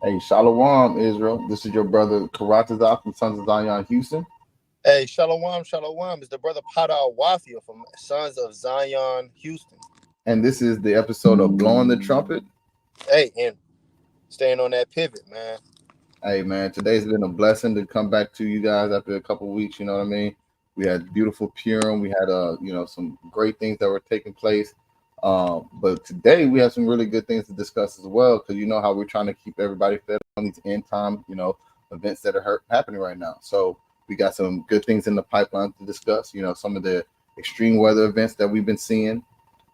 Hey, Shalom, Israel. This is your brother Karatazar from Sons of Zion, Houston. Hey, Shalom, Shalom. It's the brother Pada Wafia from Sons of Zion, Houston. And this is the episode of Blowing the Trumpet. Hey, and staying on that pivot, man. Hey, man, today's been a blessing to come back to you guys after a couple of weeks. You know what I mean? We had beautiful Purim. We had, some great things that were taking place. But today we have some really good things to discuss as well, because you know how we're trying to keep everybody fed on these end time, events that are happening right now. So we got some good things in the pipeline to discuss. Some of the extreme weather events that we've been seeing.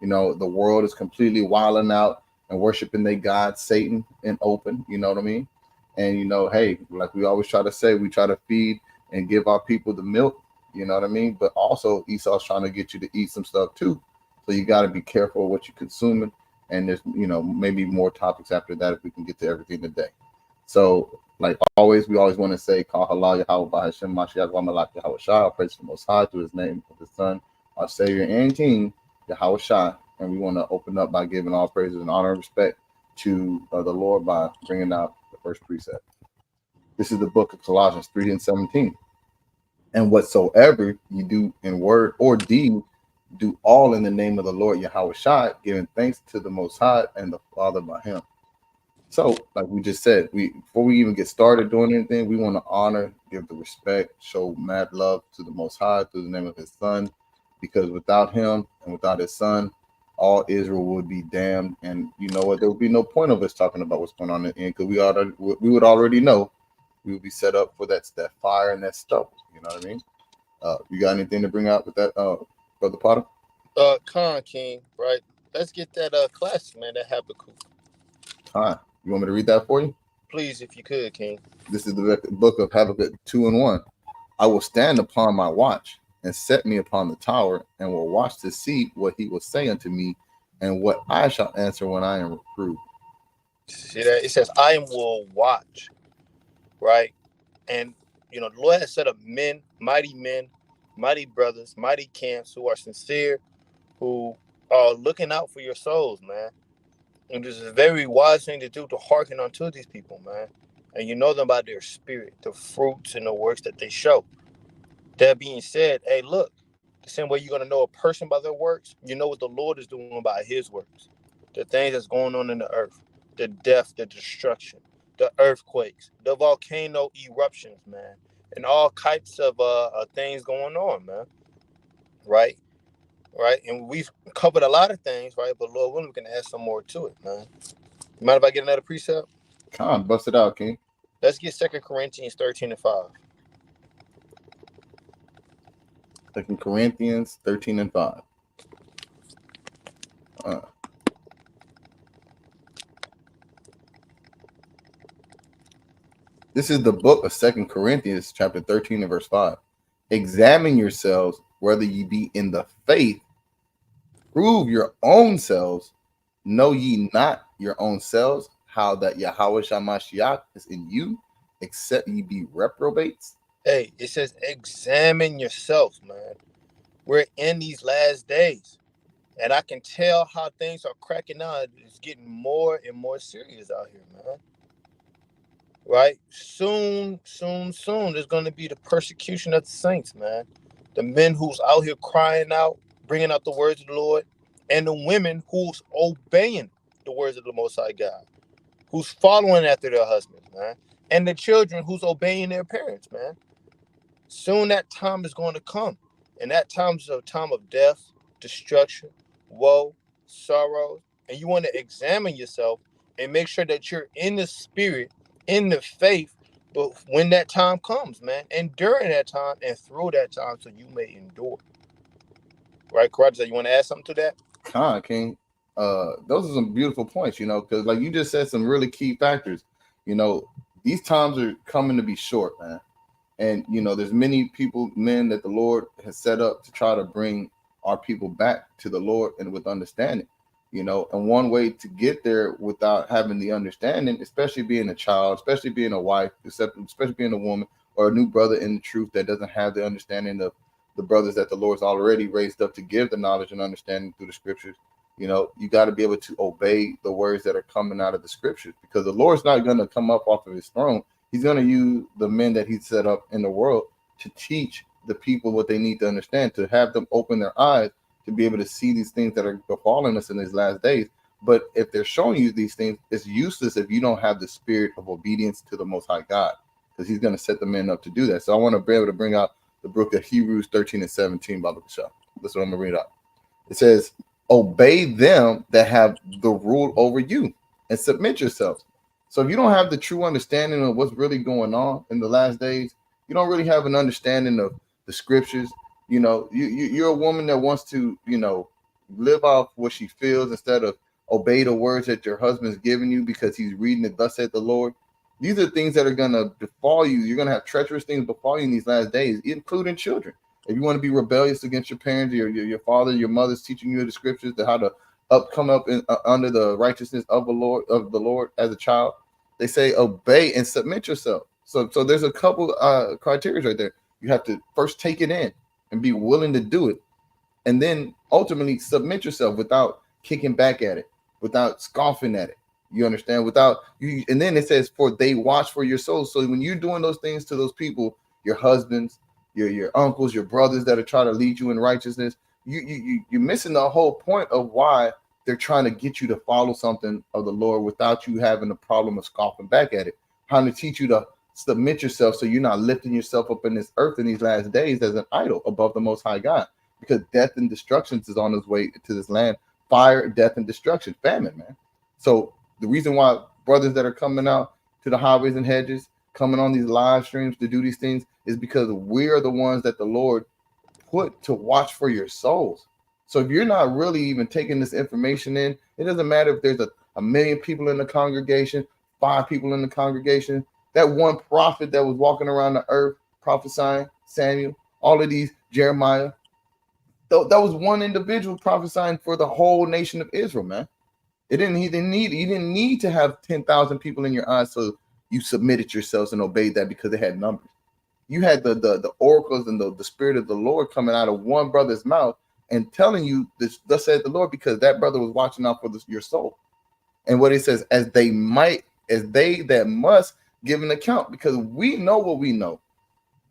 The world is completely wilding out and worshiping their god Satan in open. You know what I mean? And hey, like we always try to say, we try to feed and give our people the milk. You know what I mean? But also Esau's trying to get you to eat some stuff too. So you got to be careful of what you're consuming. And there's, maybe more topics after that if we can get to everything today. So, like always, we always want to say, Call Halal Yahweh by Hashem Mashiach Wamalak Yahweh Shah. Praise the Most High through His name of His Son, our Savior and King, Yahweh Shah. And we want to open up by giving all praises and honor and respect to the Lord by bringing out the first precept. This is the book of Colossians 3 and 17. And whatsoever you do in word or deed, do all in the name of the Lord Yahweh Shai, giving thanks to the Most High and the Father by Him. So, like we just said, before we even get started doing anything, we want to honor, give the respect, show mad love to the Most High through the name of His Son, because without Him and without His Son, all Israel would be damned. And you know what? There would be no point of us talking about what's going on in the end, because we would already know we would be set up for that fire and that stubble. You know what I mean? You got anything to bring out with that, Brother Potter? Khan King, right? Let's get that classic, man, that Habakkuk. Hi. You want me to read that for you? Please, if you could, King. This is the book of Habakkuk 2 and 1. I will stand upon my watch and set me upon the tower, and will watch to see what he will say unto me, and what I shall answer when I am reproved. See that? It says, I will watch, right? And, the Lord has set up men, mighty brothers, mighty camps who are sincere, who are looking out for your souls, man. And this is a very wise thing to do, to hearken unto these people, man. And you know them by their spirit, the fruits and the works that they show. That being said, hey, look, the same way you're going to know a person by their works, you know what the Lord is doing by His works. The things that's going on in the earth, the death, the destruction, the earthquakes, the volcano eruptions, man, and all types of things going on, man. Right? Right? And we've covered a lot of things, right? But Lord willing, we can add some more to it, man. You mind if I get another precept? Come on, bust it out, King. Let's get 2 Corinthians 13 and 5. 2 Corinthians 13 and 5. This is the book of 2 Corinthians, chapter 13 and verse 5. Examine yourselves whether ye be in the faith. Prove your own selves. Know ye not your own selves how that Yahweh Shamashiach is in you, except ye be reprobates? Hey, it says examine yourself, man. We're in these last days. And I can tell how things are cracking out. It's getting more and more serious out here, man. Right? Soon, there's going to be the persecution of the saints, man. The men who's out here crying out, bringing out the words of the Lord, and the women who's obeying the words of the Most High God, who's following after their husbands, man, and the children who's obeying their parents, man. Soon that time is going to come, and that time is a time of death, destruction, woe, sorrow, and you want to examine yourself and make sure that you're in the spirit, in the faith, but when that time comes, man, and during that time and through that time, so you may endure. Right, correct? So you want to add something to that? King. Those are some beautiful points, because like you just said, some really key factors. These times are coming to be short, man. And there's many men that the Lord has set up to try to bring our people back to the Lord and with understanding. And one way to get there without having the understanding, especially being a child, especially being a wife, especially being a woman, or a new brother in the truth that doesn't have the understanding of the brothers that the Lord's already raised up to give the knowledge and understanding through the scriptures, You got to be able to obey the words that are coming out of the scriptures, because the Lord's not going to come up off of his throne. He's going to use the men that he set up in the world to teach the people what they need to understand, to have them open their eyes to be able to see these things that are befalling us in these last days. But if they're showing you these things, it's useless if you don't have the spirit of obedience to the Most High God, because he's going to set the men up to do that. So I want to be able to bring out the book of Hebrews 13 and 17, Baba Kasha. That's what I'm going to read out. It says, obey them that have the rule over you and submit yourselves. So if you don't have the true understanding of what's really going on in the last days, you don't really have an understanding of the scriptures. You're a woman that wants to, live off what she feels instead of obey the words that your husband's giving you because he's reading it, thus saith the Lord. These are things that are going to befall you. You're going to have treacherous things befall you in these last days, including children. If you want to be rebellious against your parents, your father, your mother's teaching you the scriptures, to how to come up under the righteousness of the Lord as a child, they say obey and submit yourself. So there's a couple criteria right there. You have to first take it in and be willing to do it, and then ultimately submit yourself without kicking back at it, without scoffing at it. You understand? Without you, and then it says, "For they watch for your souls." So when you're doing those things to those people, your husbands, your uncles, your brothers that are trying to lead you in righteousness, you're missing the whole point of why they're trying to get you to follow something of the Lord without you having a problem of scoffing back at it. Trying to teach you to submit yourself so you're not lifting yourself up in this earth in these last days as an idol above the Most High God, because death and destruction is on its way to this land. Fire, death, and destruction, famine, man. So the reason why brothers that are coming out to the highways and hedges, coming on these live streams to do these things, is because we are the ones that the Lord put to watch for your souls. So if you're not really even taking this information in, it doesn't matter if there's a million people in the congregation, 5 people in the congregation. That one prophet that was walking around the earth prophesying, Samuel, all of these, Jeremiah, that was one individual prophesying for the whole nation of Israel, man. You didn't need to have 10,000 people in your eyes so you submitted yourselves and obeyed that because they had numbers. You had the oracles and the spirit of the Lord coming out of one brother's mouth and telling you this, thus said the Lord, because that brother was watching out for your soul. And what it says, as they that must give an account, because we know what we know.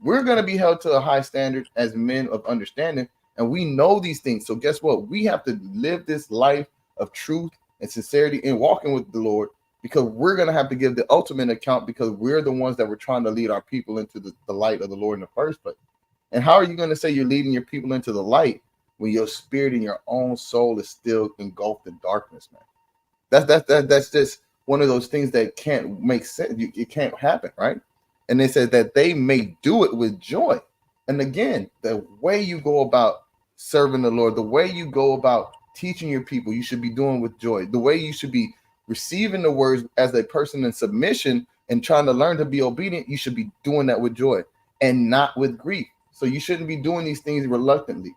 We're going to be held to a high standard as men of understanding, and we know these things. So guess what? We have to live this life of truth and sincerity in walking with the Lord, because we're going to have to give the ultimate account, because we're the ones that were trying to lead our people into the light of the Lord in the first place. And how are you going to say you're leading your people into the light when your spirit and your own soul is still engulfed in darkness, man? That's just one of those things that can't make sense. It can't happen, right? And they said that they may do it with joy. And again, the way you go about serving the Lord, the way you go about teaching your people, you should be doing with joy. The way you should be receiving the words as a person in submission and trying to learn to be obedient, you should be doing that with joy and not with grief. So you shouldn't be doing these things reluctantly.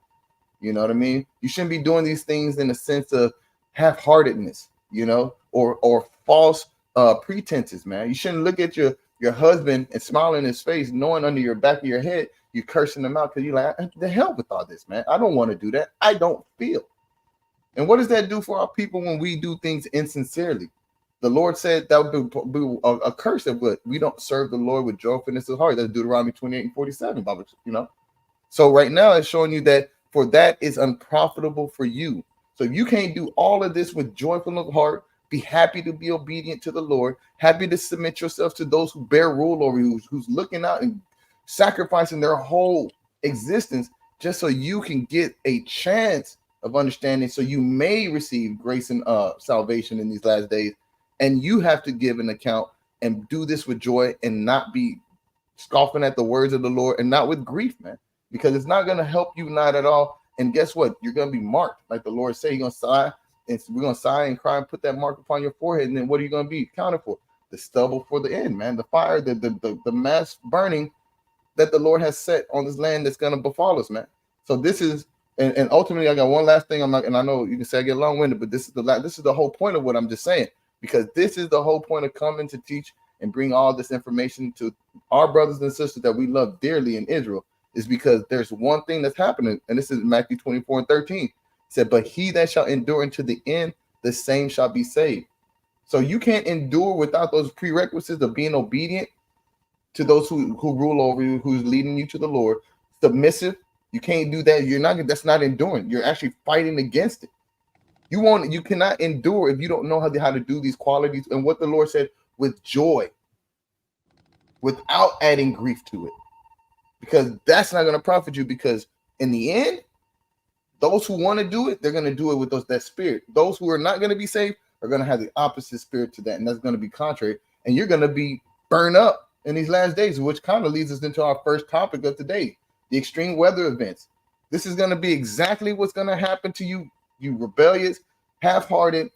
You know what I mean? You shouldn't be doing these things in a sense of half-heartedness, or false pretenses, man. You shouldn't look at your husband and smile in his face, knowing under your back of your head you're cursing him out because you're like, the hell with all this, man. I don't want to do that. I don't feel. And what does that do for our people when we do things insincerely? The Lord said that would be a curse if we don't serve the Lord with joyfulness of heart. That's Deuteronomy 28 and 47, Baba, So right now it's showing you that for that is unprofitable for you. So if you can't do all of this with joyful of heart, be happy to be obedient to the Lord, happy to submit yourself to those who bear rule over you, who's looking out and sacrificing their whole existence just so you can get a chance of understanding, so you may receive grace and salvation in these last days. And you have to give an account and do this with joy and not be scoffing at the words of the Lord, and not with grief, man, because it's not going to help you, not at all. And guess what? You're going to be marked, like the Lord said. You're going to sigh, and we're going to sigh and cry and put that mark upon your forehead. And then what are you going to be accounted for? The stubble for the end, man. The fire, the mass burning that the Lord has set on this land that's going to befall us, man. So this is, and ultimately, I got one last thing. And I know you can say I get long-winded, but this is the whole point of what I'm just saying, because this is the whole point of coming to teach and bring all this information to our brothers and sisters that we love dearly in Israel, is because there's one thing that's happening, and this is Matthew 24 and 13. It said, but he that shall endure unto the end, the same shall be saved. So you can't endure without those prerequisites of being obedient to those who rule over you, who's leading you to the Lord, submissive. You can't do that. You're not. That's not enduring. You're actually fighting against it. You cannot endure if you don't know how to do these qualities and what the Lord said with joy, without adding grief to it, because that's not going to profit you. Because in the end, those who want to do it, they're going to do it with that spirit. Those who are not going to be saved are going to have the opposite spirit to that, and that's going to be contrary. And you're going to be burned up in these last days, which kind of leads us into our first topic of today, the extreme weather events. This is going to be exactly what's going to happen to you, you rebellious, half-hearted,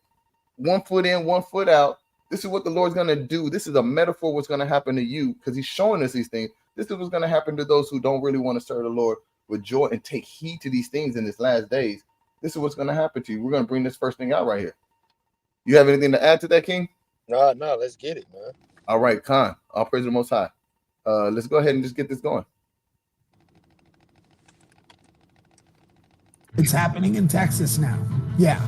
1 foot in, 1 foot out. This is what the Lord's going to do. This is a metaphor what's going to happen to you, because he's showing us these things. This is what's going to happen to those who don't really want to serve the Lord with joy and take heed to these things in this last days. This is what's going to happen to you. We're going to bring this first thing out right here. You have anything to add to that, King? No, let's get it, man. All right, Khan. All praise the Most High. Let's go ahead and just get this going. It's happening in Texas now. Yeah.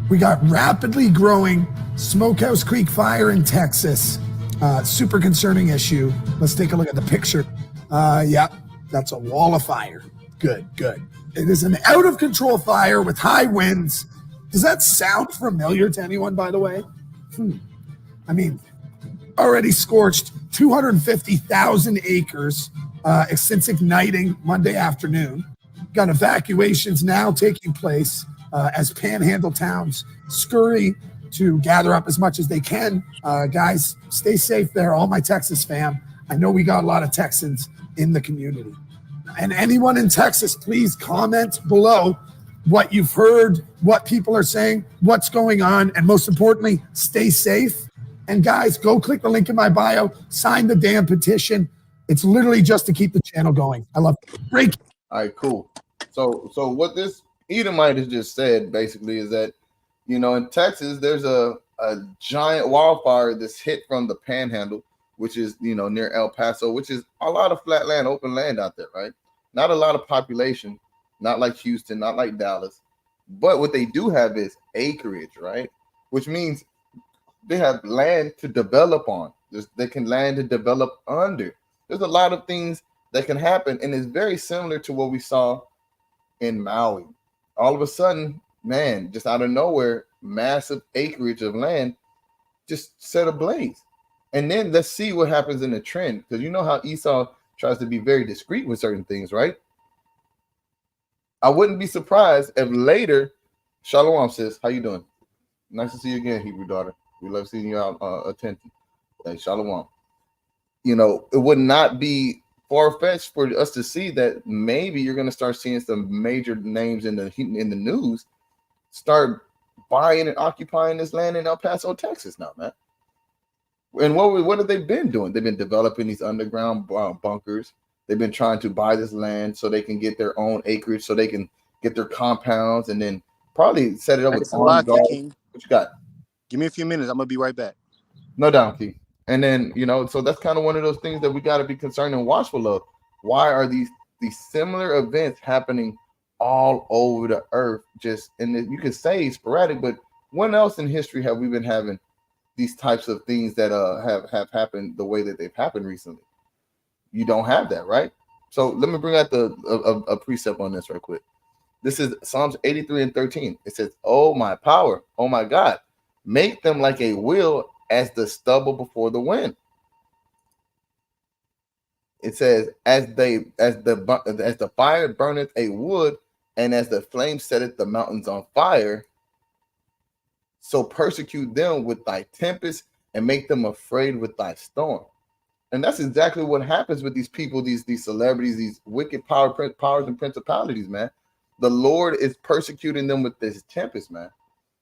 We got rapidly growing Smokehouse Creek fire in Texas. Super concerning issue. Let's take a look at the picture. Yeah, that's a wall of fire. Good. It is an out of control fire with high winds. Does that sound familiar to anyone, by the way? I mean, already scorched 250,000 acres since igniting Monday afternoon. Got evacuations now taking place as panhandle towns scurry to gather up as much as they can. Guys, stay safe there, all my Texas fam. I know we got a lot of Texans in the community. And anyone in Texas, please comment below what you've heard, what people are saying, what's going on, and most importantly, stay safe. And guys, go click the link in my bio, sign the damn petition. It's literally just to keep the channel going. I love it. Break. All right, cool. So what this Edomite has just said basically is that, in Texas, there's a giant wildfire that's hit from the Panhandle, which is, near El Paso, which is a lot of flat land, open land out there, right? Not a lot of population, not like Houston, not like Dallas. But what they do have is acreage, right? Which means they have land to develop on. They can land to develop under. There's a lot of things that can happen, and it's very similar to what we saw in Maui. All of a sudden, man, just out of nowhere, massive acreage of land just set ablaze. And then let's see what happens in the trend, because you know how Esau tries to be very discreet with certain things, right? I wouldn't be surprised if later, Shalom sis, how you doing? Nice to see you again, Hebrew daughter. We love seeing you out attentive. Hey, Shalom. It would not be far-fetched for us to see that maybe you're going to start seeing some major names in the news start buying and occupying this land in El Paso, Texas now, man. And what have they been doing? They've been developing these underground bunkers. They've been trying to buy this land so they can get their own acreage, so they can get their compounds, and then probably set it up with armed guards. What you got? Give me a few minutes. I'm going to be right back. No doubt, Key. And then, so that's kind of one of those things that we got to be concerned and watchful of. Why are these similar events happening all over the earth? And you could say sporadic, but when else in history have we been having these types of things that have happened the way that they've happened recently? You don't have that, right? So let me bring out a precept on this right quick. This is Psalms 83:13. It says, "Oh my power, oh my God, make them like a wheel as the stubble before the wind." It says, as the fire burneth a wood, and as the flame setteth the mountains on fire, so persecute them with thy tempest and make them afraid with thy storm. And that's exactly what happens with these people, these celebrities, these wicked powers and principalities, man. The Lord is persecuting them with this tempest, man.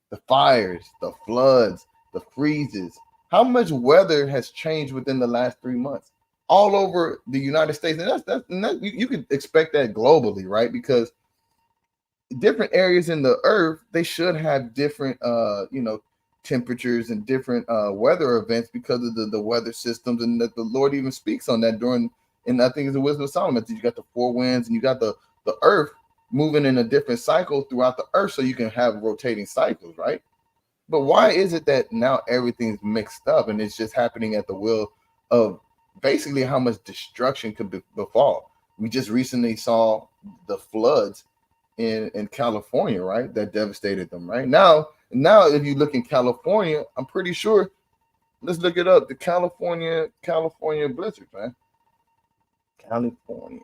The fires, the floods, the freezes. How much weather has changed within the last 3 months all over the United States? And you could expect that globally, right? Because different areas in the earth, they should have different temperatures and different weather events because of the weather systems, and that the Lord even speaks on that and I think it's the Wisdom of Solomon. You got the four winds and you got the earth moving in a different cycle throughout the earth so you can have rotating cycles, right? But why is it that now everything's mixed up and it's just happening at the will of basically how much destruction could befall? We just recently saw the floods in California, right? That devastated them, right? Now if you look in California, I'm pretty sure, let's look it up, the California blizzard, man. California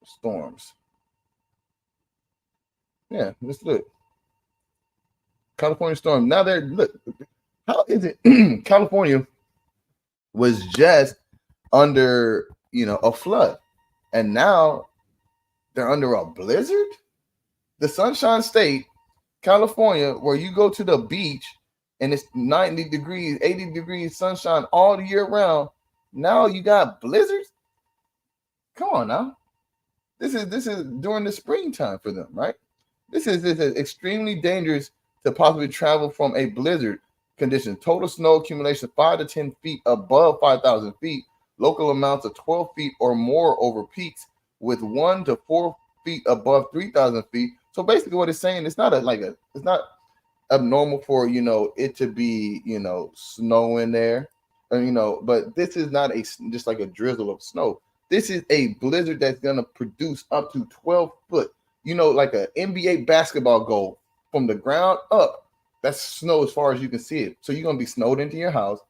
storms. Yeah, let's look. California storm. Now they're look. How is it? California was just under, a flood, and now they're under a blizzard. The Sunshine State, California, where you go to the beach and it's 90 degrees, 80 degrees sunshine all the year round. Now you got blizzards. Come on now. This is during the springtime for them, right? This is extremely dangerous to possibly travel from a blizzard condition. Total snow accumulation 5 to 10 feet above 5,000 feet. Local amounts of 12 feet or more over peaks, with 1 to 4 feet above 3,000 feet. So basically, what it's saying, it's not it's not abnormal for it to be snow in there, but this is not just like a drizzle of snow. This is a blizzard that's gonna produce up to 12 foot, like an NBA basketball goal from the ground up. That's snow as far as you can see it. So you're gonna be snowed into your house.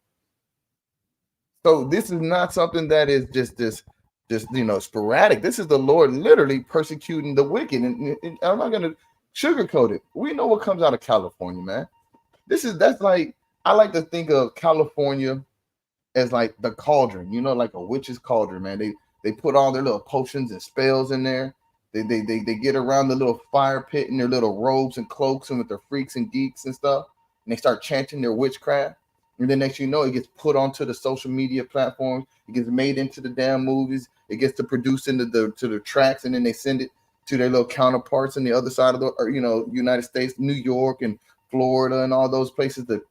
So this is not something that is just sporadic. This is the Lord literally persecuting the wicked, and I'm not gonna sugarcoat it. We know what comes out of California, man. That's like, I like to think of California as like the cauldron, like a witch's cauldron, man. They put all their little potions and spells in there. They get around the little fire pit in their little robes and cloaks and with their freaks and geeks and stuff, and they start chanting their witchcraft. And then next it gets put onto the social media platforms. It gets made into the damn movies. It gets to produce into the tracks, and then they send it to their little counterparts on the other side of the United States, New York and Florida and all those places to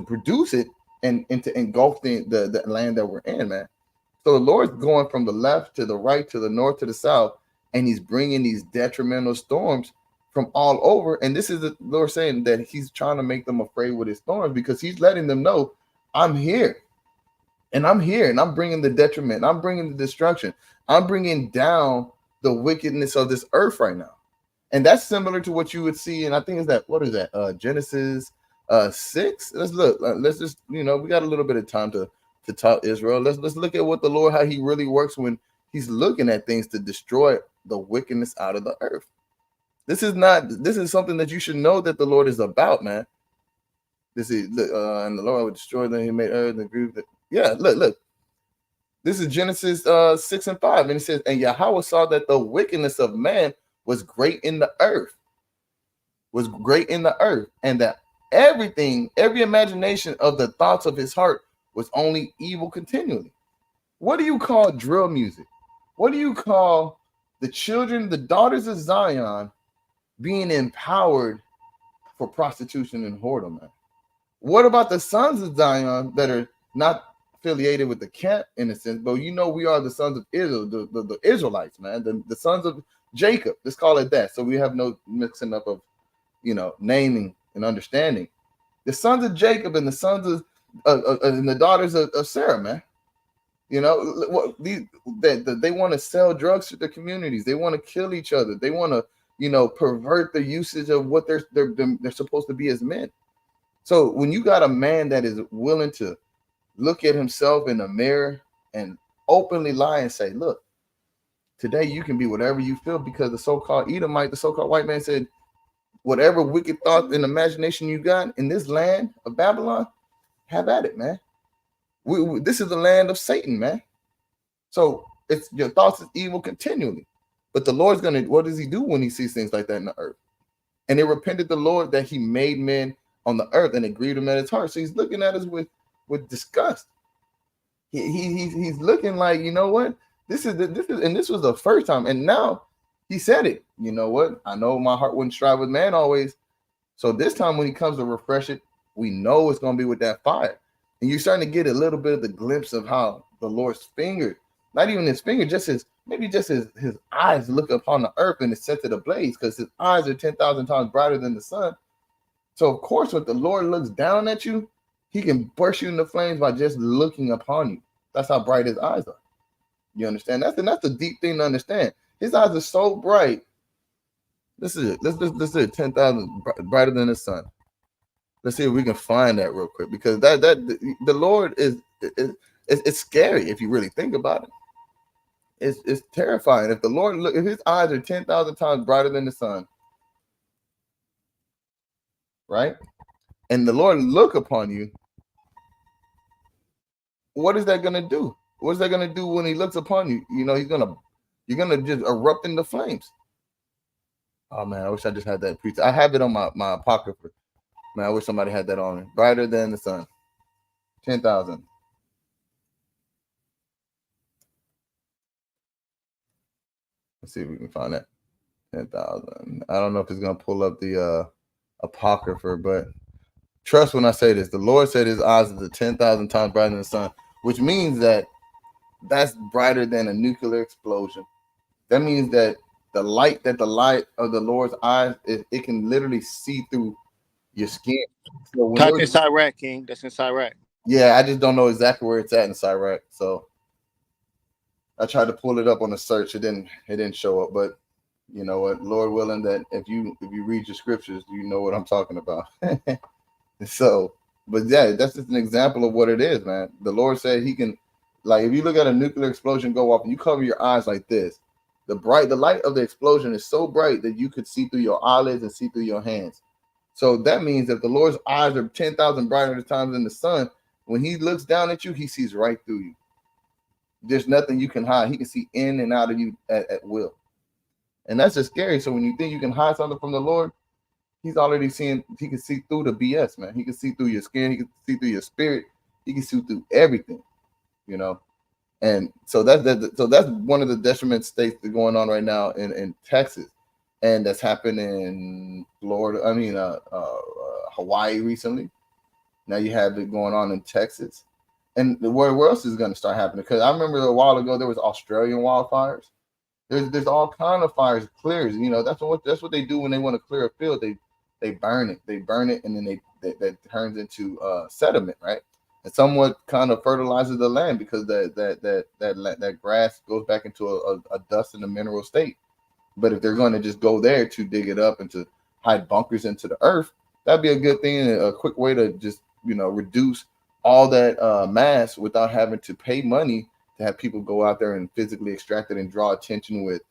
produce it and to engulf the land that we're in, man. So the Lord's going from the left to the right to the north to the south, and he's bringing these detrimental storms from all over. And this is the Lord saying that he's trying to make them afraid with his storms, because he's letting them know, I'm here, and I'm bringing the detriment. I'm bringing the destruction. I'm bringing down the wickedness of this earth right now. And that's similar to what you would see. And I think what is that? Genesis 6. Let's look. Let's just, we got a little bit of time to talk Israel. Let's look at what the Lord, how he really works when he's looking at things to destroy the wickedness out of the earth. This is something that you should know that the Lord is about, man. This is and the Lord would destroy them. He made earth and group that. Yeah, look. This is Genesis 6 and 5. And it says, and Yahweh saw that the wickedness of man was great in the earth, and that every imagination of the thoughts of his heart was only evil continually. What do you call drill music? What do you call the children, the daughters of Zion, being empowered for prostitution and whoredom, man? What about the sons of Zion that are not affiliated with the camp in a sense, but we are the sons of Israel, the Israelites, man, the sons of Jacob. Let's call it that, so we have no mixing up of naming and understanding. The sons of Jacob and the sons of and the daughters of Sarah, man. They want to sell drugs to their communities. They want to kill each other. They want to pervert the usage of what they're supposed to be as men. So when you got a man that is willing to look at himself in the mirror and openly lie and say, look, today you can be whatever you feel, because the so-called Edomite, the so-called white man, said, whatever wicked thought and imagination you got in this land of Babylon, have at it, man. This is the land of Satan, man. So it's your thoughts is evil continually. But the Lord's what does he do when he sees things like that in the earth? And it repented the Lord that he made men on the earth, and it grieved him at his heart. So he's looking at us with disgust. He's looking like, what? This was the first time. And now he said it. You know what? I know my heart wouldn't strive with man always. So this time when he comes to refresh it, we know it's going to be with that fire. And you're starting to get a little bit of the glimpse of how the Lord's finger not even his finger, just his his eyes look upon the earth and it's set to the blaze because his eyes are 10,000 times brighter than the sun. So of course, when the Lord looks down at you, he can burst you into flames by just looking upon you. That's how bright his eyes are. You understand? That's the deep thing to understand. His eyes are so bright. This is it. This is it. 10,000 brighter than the sun. Let's see if we can find that real quick because that the Lord is it's scary if you really think about it. It's terrifying. If the Lord look, if his eyes are 10,000 times brighter than the sun, right? And the Lord look upon you, what is that gonna do? What is that gonna do when he looks upon you? You know, you're gonna just erupt into flames. Oh man, I wish I just had that preach. I have it on my apocrypha. Man, I wish somebody had that on. Brighter than the sun. 10,000. Let's see if we can find that. 10,000. I don't know if it's gonna pull up the apocrypha, but trust when I say this. The Lord said his eyes are 10,000 times brighter than the sun, which means that that's brighter than a nuclear explosion. That means that the light of the Lord's eyes, it can literally see through your skin. So when Type in Cyrac, King. That's in Cyrac. yeah, I just don't know exactly where it's at in Cyrac. So I tried to pull it up on the search. It didn't show up, but you know what, Lord willing, that if you read your scriptures, you know what I'm talking about. So, but yeah, that's just an example of what it is, man. The Lord said he can, like, if you look at a nuclear explosion go off and you cover your eyes like this, the light of the explosion is so bright that you could see through your eyelids and see through your hands. So that means if the Lord's eyes are 10,000 brighter times than the sun, when he looks down at you, he sees right through you. There's nothing you can hide. He can see in and out of you at will. And that's just scary. So when you think you can hide something from the Lord, he's already seeing, he can see through the BS, man. He can see through your skin, he can see through your spirit, he can see through everything, you know. And so that's one of the detriment states that's going on right now in Texas. And that's happened in Florida, Hawaii recently. Now you have it going on in Texas. And where else is going to start happening? Because I remember a while ago there was Australian wildfires. There's all kind of fires clears. You know, that's what they do when they want to clear a field. They burn it, and then that turns into sediment, right? And somewhat kind of fertilizes the land because that grass goes back into a dust and a mineral state. But if they're going to just go there to dig it up and to hide bunkers into the earth, that'd be a good thing and a quick way to just reduce all that mass without having to pay money to have people go out there and physically extract it and draw attention with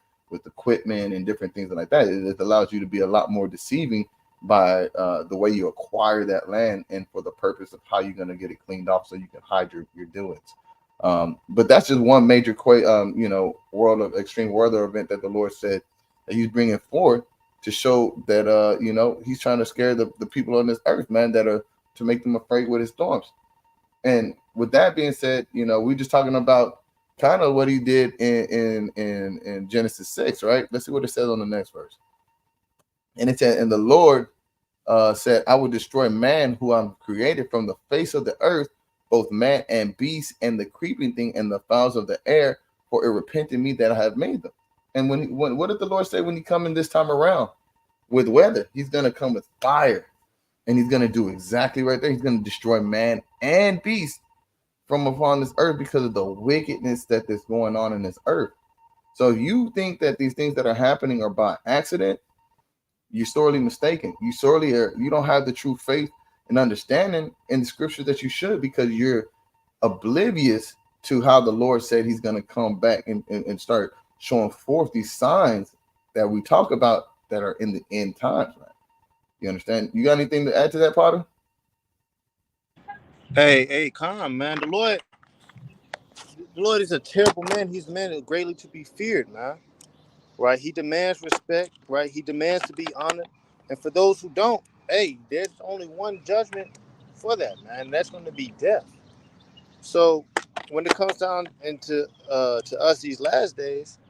equipment and different things like that. It allows you to be a lot more deceiving by the way you acquire that land and for the purpose of how you're going to get it cleaned off so you can hide your doings. But that's just one major world of extreme weather event that the Lord said that he's bringing forth to show that he's trying to scare the people on this earth, man, that are to make them afraid with his storms. And with that being said, we're just talking about kind of what he did in Genesis 6, right? Let's see what it says on the next verse. And it said, and the Lord said, I will destroy man who I'm created from the face of the earth, both man and beast, and the creeping thing and the fowls of the air, for it repented me that I have made them. And when what did the Lord say when he come in this time around with weather? He's going to come with fire. And he's going to do exactly right there. He's going to destroy man and beast from upon this earth because of the wickedness that is going on in this earth. So if you think that these things that are happening are by accident, you're sorely mistaken. You don't have the true faith and understanding in the scriptures that you should, because you're oblivious to how the Lord said he's going to come back and start showing forth these signs that we talk about that are in the end times, man. You understand? You got anything to add to that, Potter? Hey, calm, man. The Lord is a terrible man. He's a man greatly to be feared, man. Right? He demands respect, right? He demands to be honored. And for those who don't, hey, there's only one judgment for that, man. And that's going to be death. So when it comes down into to us these last days,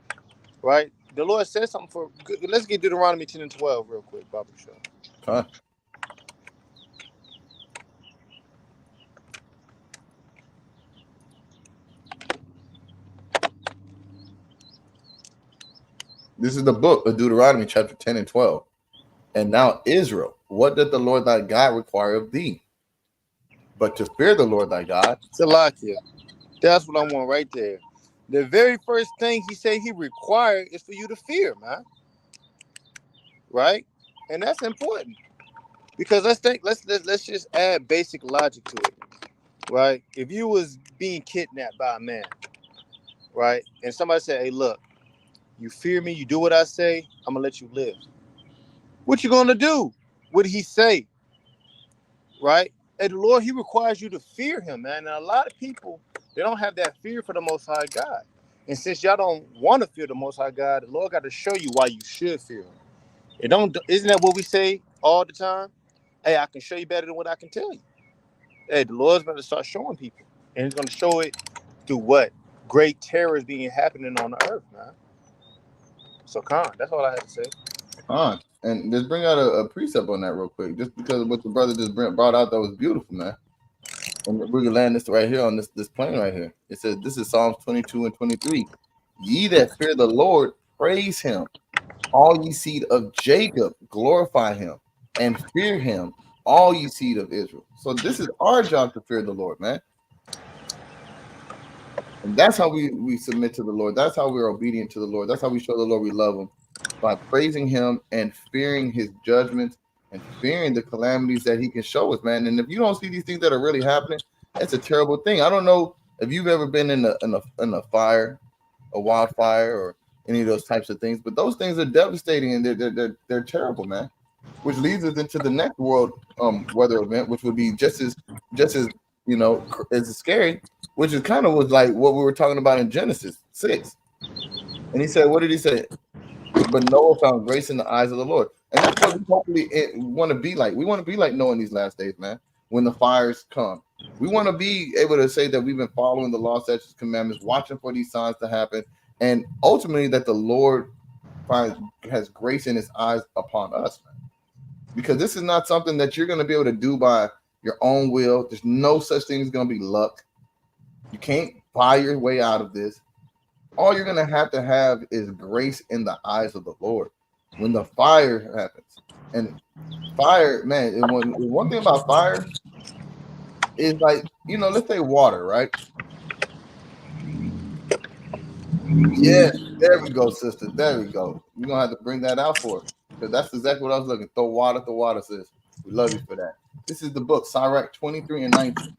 right? The Lord says something for. Let's get Deuteronomy 10 and 12 real quick, Baba Show. Huh? This is the book of Deuteronomy, chapter 10 and 12. And now, Israel, what did the Lord thy God require of thee? But to fear the Lord thy God. Salakia. That's what I want right there. The very first thing he said he required is for you to fear, man. Right? And that's important. Because let's just add basic logic to it. Right? If you was being kidnapped by a man, right? And somebody said, hey, look, you fear me, you do what I say, I'm gonna let you live. What you gonna do? What did he say? Right? And the Lord, he requires you to fear him, man. And a lot of people, they don't have that fear for the Most High God. And since y'all don't want to fear the Most High God, the Lord got to show you why you should fear him. It don't. Isn't that what we say all the time? Hey, I can show you better than what I can tell you. Hey, the Lord's going to start showing people, and he's going to show it through what? Great terrors being happening on the earth, man. So, Khan, that's all I have to say. And just bring out a precept on that real quick, just because of what the brother just brought out that was beautiful, man. And we're gonna land this right here on this plane right here. It says, this is Psalms 22 and 23. Ye that fear the Lord, praise him. All ye seed of Jacob, glorify him and fear him, all ye seed of Israel. So this is our job to fear the Lord, man. And that's how we submit to the Lord. That's how we're obedient to the Lord. That's how we show the Lord we love him, by praising him and fearing his judgments and fearing the calamities that he can show us, man. And if you don't see these things that are really happening, that's a terrible thing. I don't know if you've ever been in a fire, a wildfire, or any of those types of things, but those things are devastating and they're terrible, man. Which leads us into the next world weather event, which would be just as as scary, which is kind of was like what we were talking about in Genesis 6. And he said, what did he say? But Noah found grace in the eyes of the Lord. And that's what we hopefully want to be like. We want to be like Noah in these last days, man. When the fires come, we want to be able to say that we've been following the law, statutes, commandments, watching for these signs to happen, and ultimately that the Lord has grace in his eyes upon us, man. Because this is not something that you're going to be able to do by your own will. There's no such thing as going to be luck. You can't buy your way out of this. All you're going to have is grace in the eyes of the Lord when the fire happens. And fire, man, one thing about fire is like, let's say water, right? Yeah, there we go, sister. There we go. We're going to have to bring that out for us, because that's exactly what I was looking. Throw water, sis. We love you for that. This is the book, Sirach 23 and 19.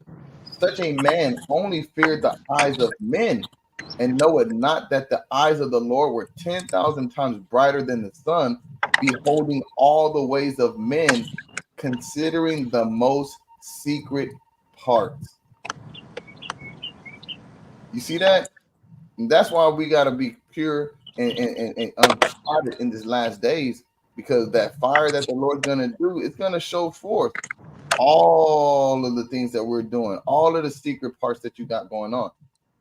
Such a man only feared the eyes of men, and know it not that the eyes of the Lord were 10,000 times brighter than the sun, beholding all the ways of men, considering the most secret parts. You see that? And that's why we got to be pure and unspotted in these last days, because that fire that the Lord's going to do, it's going to show forth all of the things that we're doing, all of the secret parts that you got going on.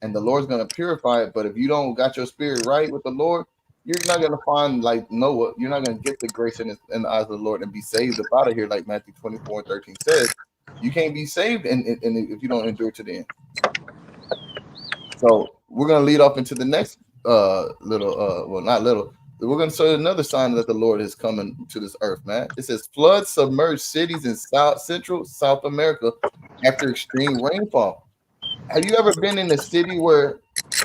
And the Lord's going to purify it. But if you don't got your spirit right with the Lord, you're not going to find, like Noah, you're not going to get the grace in the eyes of the Lord and be saved up out of here, like Matthew 24 and 13 says. You can't be saved and if you don't endure to the end. So we're going to lead off into the next we're going to show another sign that the Lord is coming to this earth, man. It says floods submerge cities in Central South America after extreme rainfall. Have you ever been in a city where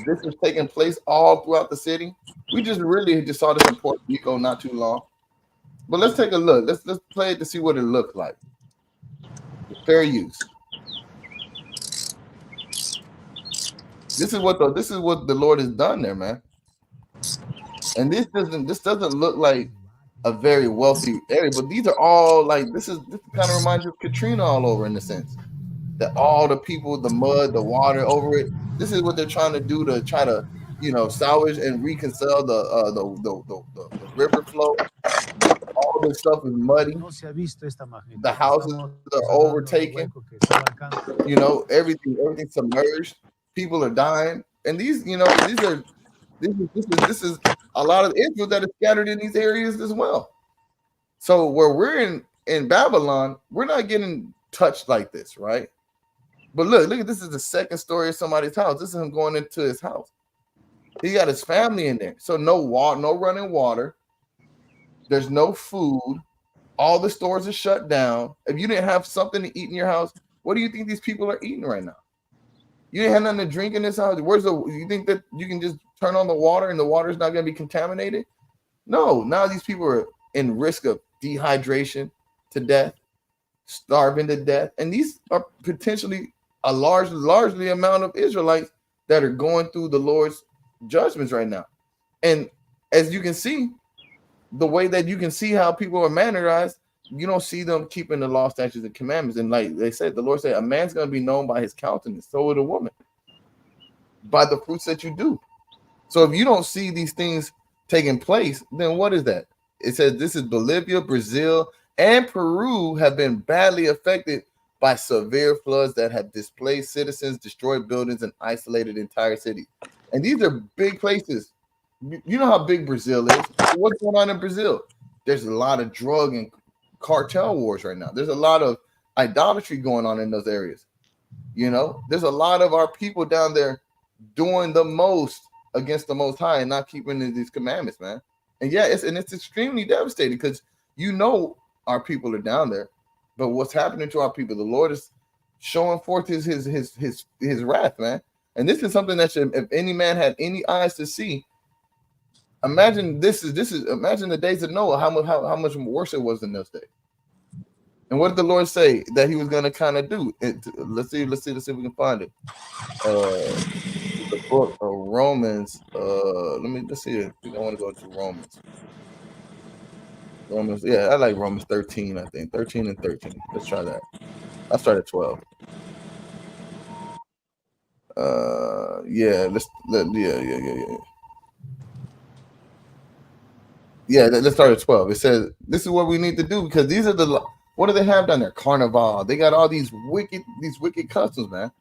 this is taking place all throughout the city? We just saw this in Puerto Rico not too long. But let's take a look. Let's play it to see what it looks like. Fair use. This is what the Lord has done there, man. And this doesn't look like a very wealthy area, but these are all like this kind of reminds you of Katrina all over, in a sense. That all the people, the mud, the water over it. This is what they're trying to do to try to, salvage and reconcile the river flow. All this stuff is muddy. The houses are overtaken. Everything submerged. People are dying, and this is a lot of Israel that is scattered in these areas as well. So where we're in Babylon, we're not getting touched like this, right? But look at this is the second story of somebody's house. This is him going into his house. He got his family in there. So no water, no running water. There's no food. All the stores are shut down. If you didn't have something to eat in your house, what do you think these people are eating right now? You didn't have nothing to drink in this house. You think that you can just turn on the water and the water is not going to be contaminated? No. Now these people are in risk of dehydration to death, starving to death, and these are potentially a largely amount of Israelites that are going through the Lord's judgments right now. And as you can see, the way that you can see how people are mannerized, you don't see them keeping the law, statutes, and commandments. And like they said, the Lord said, a man's going to be known by his countenance. So will a woman, by the fruits that you do. So if you don't see these things taking place, then what is that? It says this is Bolivia, Brazil, and Peru have been badly affected by severe floods that have displaced citizens, destroyed buildings, and isolated entire cities. And these are big places. You know how big Brazil is. What's going on in Brazil? There's a lot of drug and cartel wars right now. There's a lot of idolatry going on in those areas. You know, there's a lot of our people down there doing the most against the Most High and not keeping these commandments, man. And yeah, it's extremely devastating because you know our people are down there, but what's happening to our people? The Lord is showing forth his wrath, man. And this is something that should, if any man had any eyes to see, imagine imagine the days of Noah, how much worse it was in those days. And what did the Lord say that he was going to kind of do? Let's see if we can find it. The book of Romans. Let's see if I want to go to Romans. Yeah, I like Romans 13, I think. 13 and 13. Let's try that. I'll start at 12. Let's start at 12. It says this is what we need to do because these are what do they have down there? Carnival. They got all these wicked customs, man.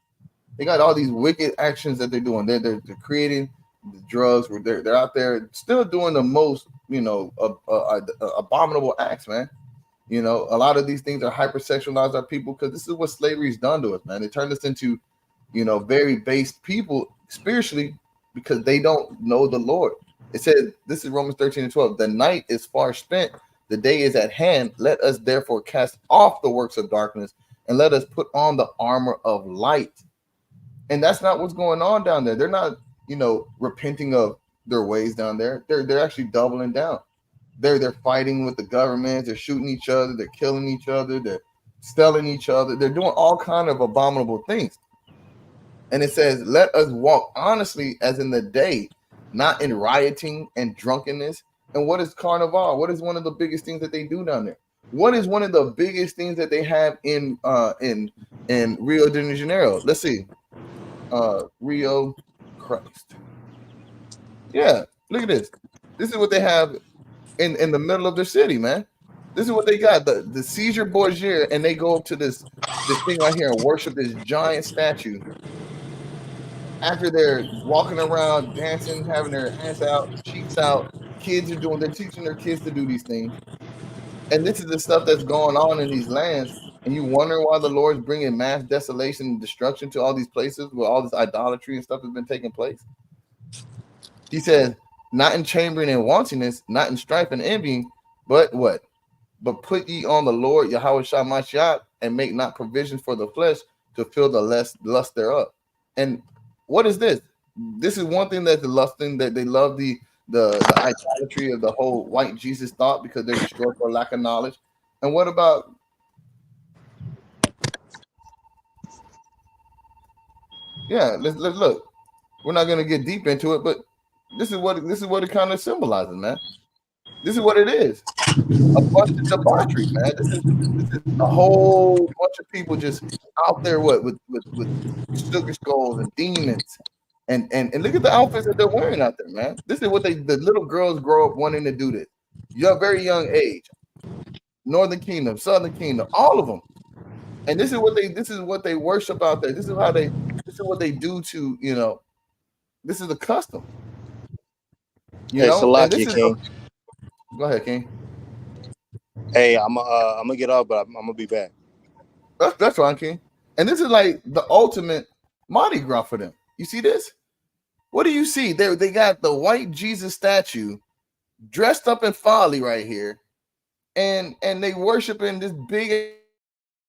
They got all these wicked actions that they're doing. They're creating the drugs. They're out there still doing the most, abominable acts, man. You know, a lot of these things are hypersexualized our people because this is what slavery's done to us, man. They turned us into, very based people spiritually because they don't know the Lord. It says, this is Romans 13 and 12. The night is far spent. The day is at hand. Let us therefore cast off the works of darkness and let us put on the armor of light. And that's not what's going on down there. They're not, repenting of their ways down there. They're actually doubling down. They're fighting with the government. They're shooting each other. They're killing each other. They're stealing each other. They're doing all kind of abominable things. And it says, let us walk honestly as in the day, not in rioting and drunkenness. And what is carnival? What is one of the biggest things that they do down there? What is one of the biggest things that they have in Rio de Janeiro? Let's see. Rio Christ. Yeah, look at this. This is what they have in the middle of their city, man. This is what they got. The Caesar Borgia, and they go up to this thing right here and worship this giant statue. After they're walking around, dancing, having their hands out, cheeks out, they're teaching their kids to do these things. And this is the stuff that's going on in these lands. And you wonder why the Lord's bringing mass desolation and destruction to all these places where all this idolatry and stuff has been taking place. He says, not in chambering and wantonness, not in strife and envying, but what? But put ye on the Lord Yahweh Shamashiach and make not provisions for the flesh to fill the lust thereof. And what is this? This is one thing that the lusting, that they love the idolatry of the whole white Jesus thought because they're destroyed for lack of knowledge. And what about let's look. We're not gonna get deep into it, but this is what it kind of symbolizes, man. This is what it is. A bunch of debauchery, man. This is a whole bunch of people just out there with sugar skulls and demons. And look at the outfits that they're wearing out there, man. This is what the little girls grow up wanting to do this. You're very young age. Northern Kingdom, Southern Kingdom, all of them. And this is what they worship out there. This is what they do to, this is the custom. King. Go ahead, King. Hey, I'm gonna get off, but I'm gonna be back. That's fine, King. And this is like the ultimate Mardi Gras for them. You see this? What do you see? They got the white Jesus statue dressed up in folly right here, and they worshiping this big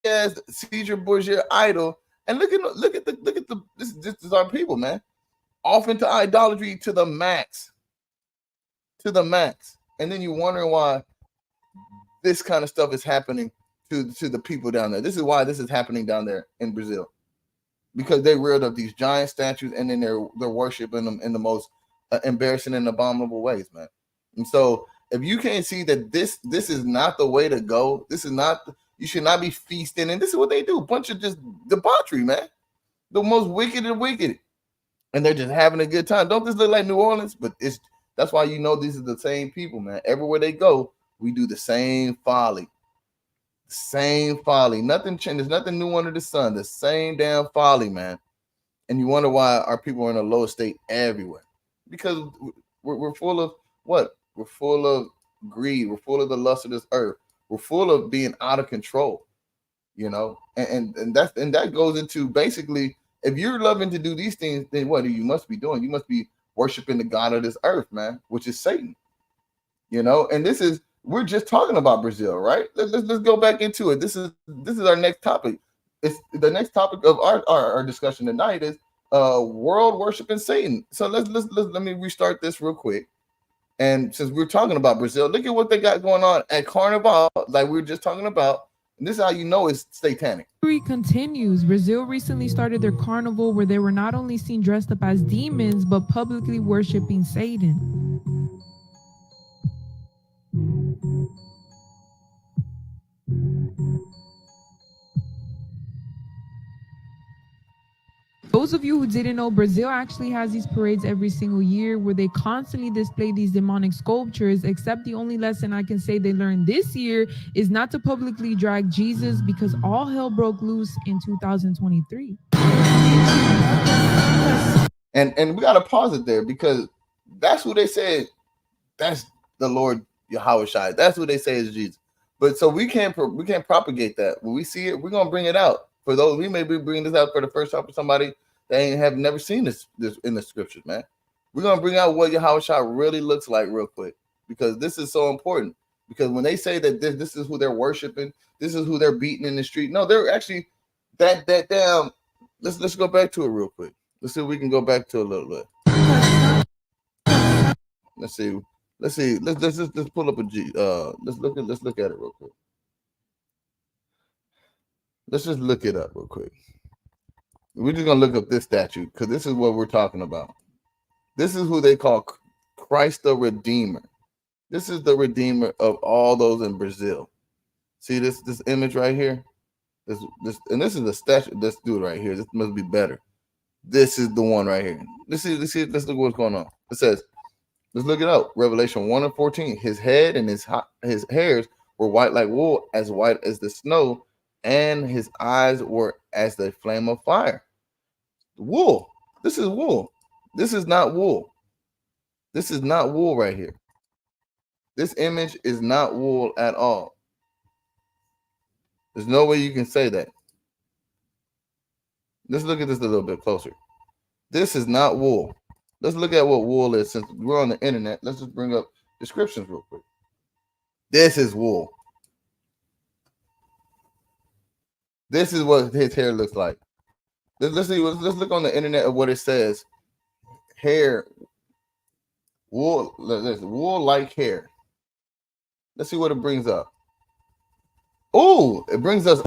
ass Caesar Borgia idol. And this is our people, man. Off into idolatry to the max. To the max. And then you're wondering why this kind of stuff is happening to the people down there. This is why this is happening down there in Brazil. Because they reared up these giant statues, and then they're worshiping them in the most embarrassing and abominable ways, man. And so if you can't see that this is not the way to go, this is not, you should not be feasting. And this is what they do. A bunch of just debauchery, man. The most wicked and wicked. And they're just having a good time. Don't this look like New Orleans? But that's why you know these are the same people, man. Everywhere they go, we do the same folly. Same folly. Nothing changed. There's nothing new under the sun. The same damn folly, man. And you wonder why our people are in a low state everywhere. Because we're full of what? We're full of greed. We're full of the lust of this earth. We're full of being out of control. You know, and that goes into basically, if you're loving to do these things, then what you must be doing? You must be worshiping the God of this earth, man, which is Satan. You know, and we're just talking about Brazil, right? Let's go back into it. This is our next topic. It's the next topic of our discussion tonight is world worshiping Satan. So let me restart this real quick. And since we're talking about Brazil, look at what they got going on at Carnival, like we were just talking about. And this is how you know it's satanic. Story continues. Brazil recently started their carnival where they were not only seen dressed up as demons, but publicly worshiping Satan. Those of you who didn't know, Brazil actually has these parades every single year where they constantly display these demonic sculptures, except the only lesson I can say they learned this year is not to publicly drag Jesus, because all hell broke loose in 2023. And we got to pause it there, because that's who they said, that's the Lord Yahweh. That's who they say is Jesus. But so we can't propagate that. When we see it, we're going to bring it out. For those, we may be bringing this out for the first time for somebody that have never seen this in the scriptures, man. We're going to bring out what Yahweh really looks like real quick, because this is so important. Because when they say that this is who they're worshiping, this is who they're beating in the street. No, they're actually that damn. Let's go back to it real quick. Let's see if we can go back to a little bit. Let's see. Let's pull up a G. Let's look at it real quick. Let's just look it up real quick. We're just gonna look up this statue, because this is what we're talking about. This is who they call Christ the Redeemer. This is the Redeemer of all those in Brazil. See this image right here? This is the statue. This dude right here. This must be better. This is the one right here. Let's look what's going on. It says, let's look it up. Revelation 1:14. His head and his hairs were white like wool, as white as the snow, and his eyes were as the flame of fire. Wool. This is wool. This is not wool. This is not wool right here. This image is not wool at all. There's no way you can say that. Let's look at this a little bit closer. This is not wool. Let's look at what wool is. Since we're on the internet, let's just bring up descriptions real quick. This is wool. This is what his hair looks like. Let's look on the internet of what it says. Hair, wool, wool like hair. Let's see what it brings up. Oh, it brings us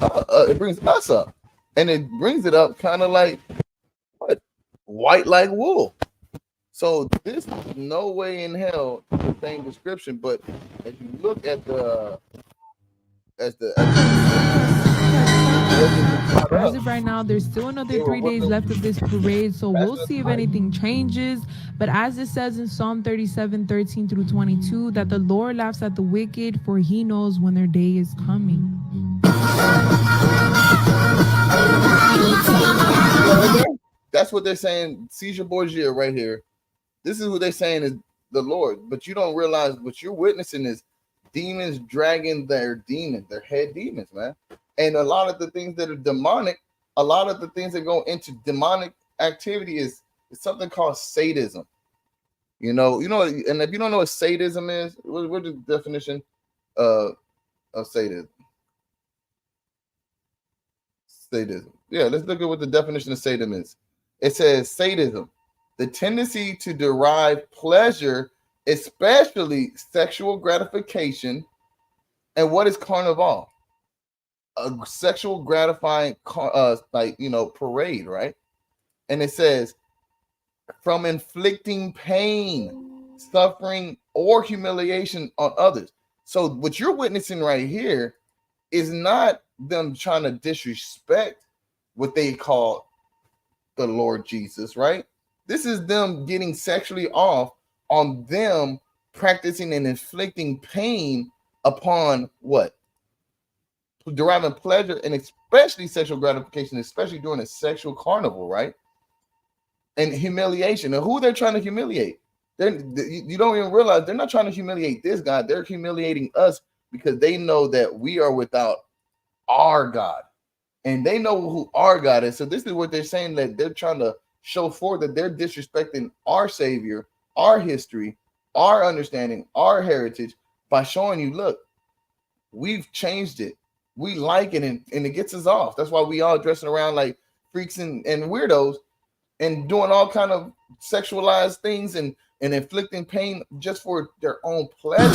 up, and it brings it up kind of like what? White like wool. So this is no way in hell the same description, but as you look at as of right now, there's still another 3 days left of this parade, so we'll see if anything changes. But as it says in Psalm 37:13-22, that the Lord laughs at the wicked, for he knows when their day is coming. That's what they're saying. Caesar Borgia right here. This is what they're saying is the Lord, but you don't realize what you're witnessing is demons dragging their head demons, man. And a lot of the things that are demonic, a lot of the things that go into demonic activity is It's something called sadism. And if you don't know what sadism is, what's the definition uh, of sadism? Sadism. Yeah, let's look at what the definition of sadism is. It says sadism, the tendency to derive pleasure, especially sexual gratification, and what is carnival? A sexual gratifying, parade, right? And it says from inflicting pain, suffering, or humiliation on others. So what you're witnessing right here is not them trying to disrespect what they call the Lord Jesus, right? This is them getting sexually off on them practicing and inflicting pain upon what? Deriving pleasure and especially sexual gratification, especially during a sexual carnival, right? And humiliation. And who they're trying to humiliate? You don't even realize they're not trying to humiliate this God. They're humiliating us because they know that we are without our God. And they know who our God is. So this is what they're saying, that they're trying to show forth that they're disrespecting our Savior, our history, our understanding, our heritage by showing you, look, we've changed it. We like it, and it gets us off. That's why we all dressing around like freaks and weirdos and doing all kind of sexualized things and inflicting pain just for their own pleasure.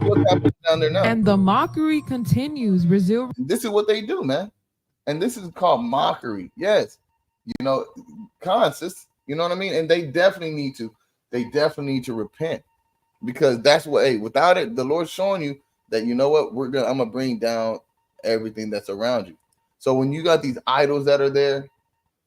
What's happening down there now? And the mockery continues. Brazil. This is what they do, man. And this is called mockery. Yes. Conscious, you know what I mean? And they definitely need to repent, because that's what, without it, the Lord's showing you that, you know what, I'm going to bring down everything that's around you. So when you got these idols that are there,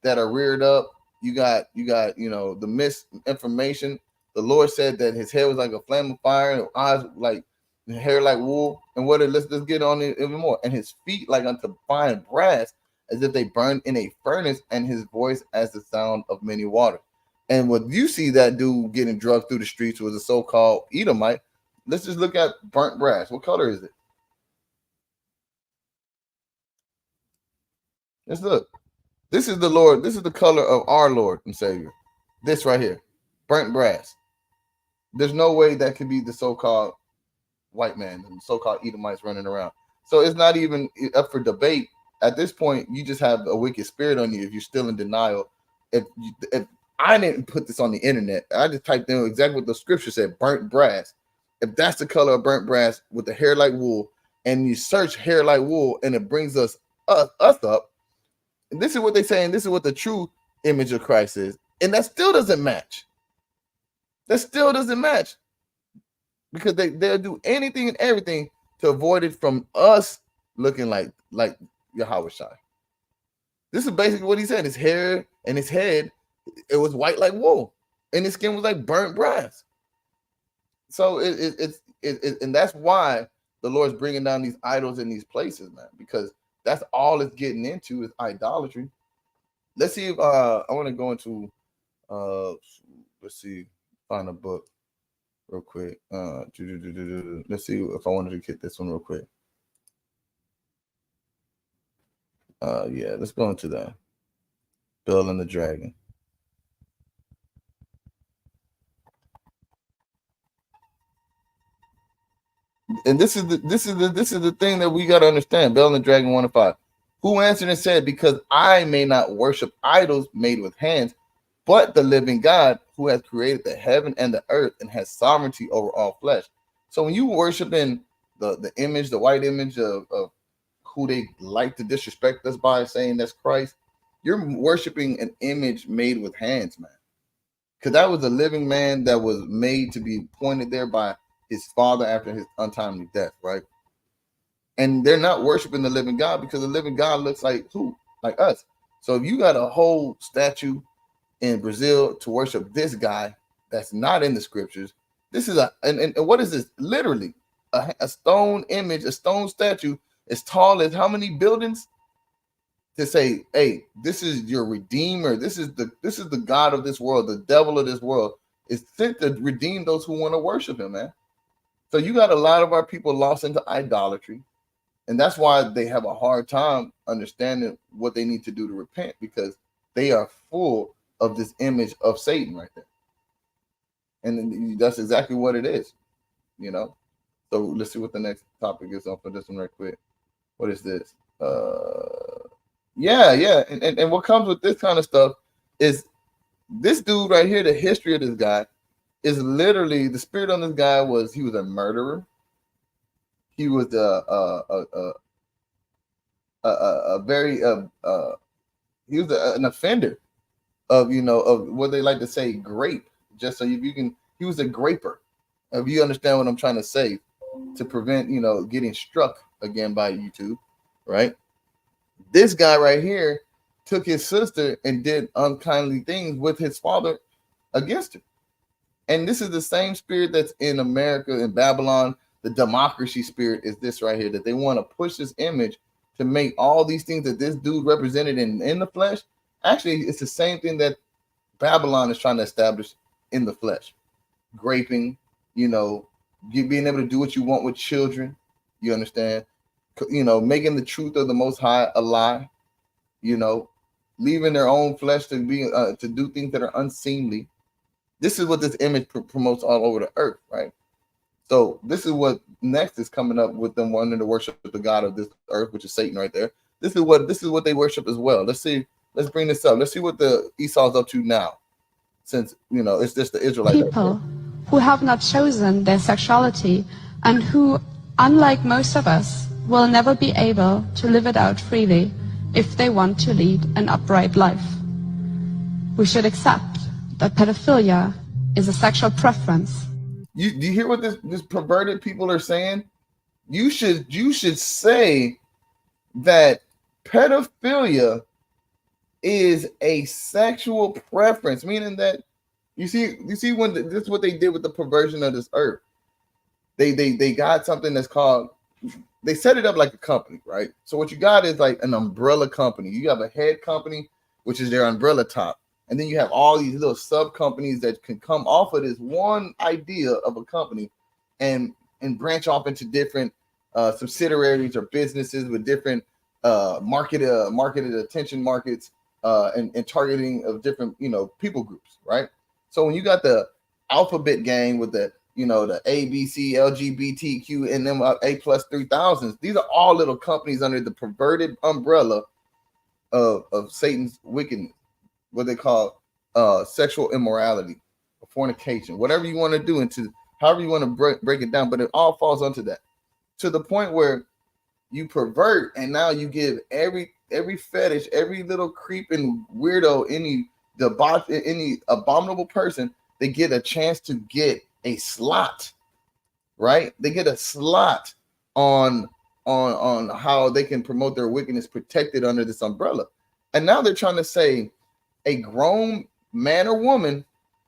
that are reared up, you got, the misinformation. The Lord said that his hair was like a flame of fire, and eyes like hair like wool. And let's get on it even more. And his feet like unto fine brass, as if they burned in a furnace, and his voice as the sound of many waters. And what you see that dude getting drugged through the streets was a so-called Edomite. Let's just look at burnt brass. What color is it? Let's look. This is the Lord. This is the color of our Lord and Savior. This right here, burnt brass. There's no way that could be the so-called white man and so-called Edomites running around. So it's not even up for debate. At this point, you just have a wicked spirit on you if you're still in denial. If I didn't put this on the internet, I just typed in exactly what the scripture said, burnt brass. If that's the color of burnt brass with the hair like wool, and you search hair like wool, and it brings us up, and this is what they say, and this is what the true image of Christ is, and that still doesn't match. That still doesn't match, because they'll do anything and everything to avoid it from us looking like Yahweh Shai. This is basically what he said. His hair and his head, it was white like wool, and his skin was like burnt brass. So and that's why the Lord's bringing down these idols in these places, man, because that's all it's getting into is idolatry. Let's see if I want to go into let's see, find a book real quick. Let's see if I wanted to get this one real quick. Yeah, let's go into that. Bill and the Dragon. And this is the thing that we got to understand. Bill and the Dragon 1-5. Who answered and said, because I may not worship idols made with hands, but the living God who has created the heaven and the earth and has sovereignty over all flesh. So when you worshiping the image, the white image of who they like to disrespect us by saying that's Christ, you're worshiping an image made with hands, man. Because that was a living man that was made to be pointed there by his father after his untimely death, right? And they're not worshiping the living God, because the living God looks like who? Like us. So if you got a whole statue in Brazil to worship this guy that's not in the scriptures, this is and what is this? Literally a stone image, a stone statue as tall as how many buildings, to say, hey, this is your redeemer. This is the God of this world, the devil of this world is sent to redeem those who want to worship him, man. So you got a lot of our people lost into idolatry, And that's why they have a hard time understanding what they need to do to repent, because they are full of this image of Satan right there. And that's exactly what it is, you know. So let's see what the next topic is on for this one right quick. What is this? Yeah. And what comes with this kind of stuff is this dude right here, the history of this guy is literally, the spirit on this guy was, he was a murderer. He was a very he was an offender of, you know, of what they like to say, grape. Just so you can, he was a graper. If you understand what I'm trying to say, to prevent, you know, getting struck again by YouTube, right? This guy right here took his sister and did unkindly things with his father against her. And this is the same spirit that's in America, in Babylon. The democracy spirit is this right here, that they want to push this image to make all these things that this dude represented in the flesh. Actually, it's the same thing that Babylon is trying to establish in the flesh. Graping, you know, being able to do what you want with children, you understand? You know, making the truth of the Most High a lie, you know, leaving their own flesh to be to do things that are unseemly. This is what this image promotes all over the earth, right? So this is what next is coming up with them wanting to worship the God of this earth, which is Satan right there. This is what they worship as well. Let's bring this up. Let's see what the Esau's up to now, since, you know, it's just the Israelites. People who have not chosen their sexuality and who, unlike most of us, will never be able to live it out freely if they want to lead an upright life. We should accept that pedophilia is a sexual preference. Do you hear what this perverted people are saying? You should say that pedophilia is a sexual preference, meaning that you see when this is what they did with the perversion of this earth. They got something that's called, they set it up like a company, right? So what you got is like an umbrella company. You have a head company, which is their umbrella top. And then you have all these little sub companies that can come off of this one idea of a company and branch off into different subsidiaries or businesses with different marketed attention markets and targeting of different, you know, people groups, right? So when you got the alphabet gang with the, you know, the ABC, LGBTQ, and them A plus 3000s, these are all little companies under the perverted umbrella of Satan's wickedness, what they call sexual immorality, fornication, whatever you want to do, into however you want to break it down, but it all falls onto that, to the point where you pervert, and now you give every fetish, every little creeping weirdo, any abominable person, they get a chance to get a slot, right? They get a slot on how they can promote their wickedness protected under this umbrella. And now they're trying to say a grown man or woman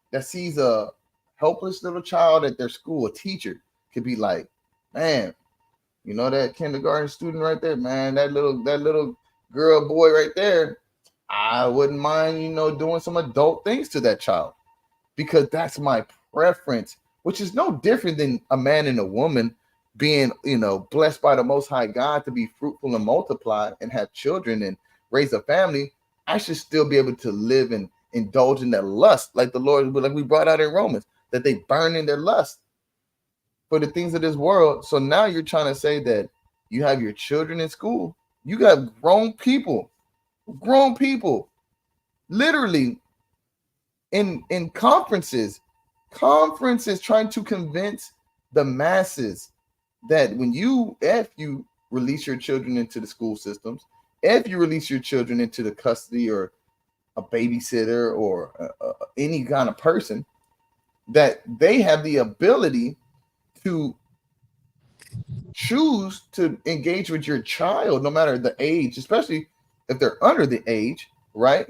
that sees a helpless little child at their school, a teacher, could be like, man, you know, that kindergarten student right there, man, that little girl, boy right there, I wouldn't mind, you know, doing some adult things to that child, because that's my preference, which is no different than a man and a woman being, you know, blessed by the Most High God to be fruitful and multiply and have children and raise a family. I should still be able to live and indulge in that lust, like the Lord, like we brought out in Romans, that they burn in their lust for the things of this world. So now you're trying to say that you have your children in school. You got grown people, literally in conferences trying to convince the masses that if you release your children into the school systems, if you release your children into the custody or a babysitter or any kind of person, that they have the ability to choose to engage with your child, no matter the age, especially if they're under the age, right?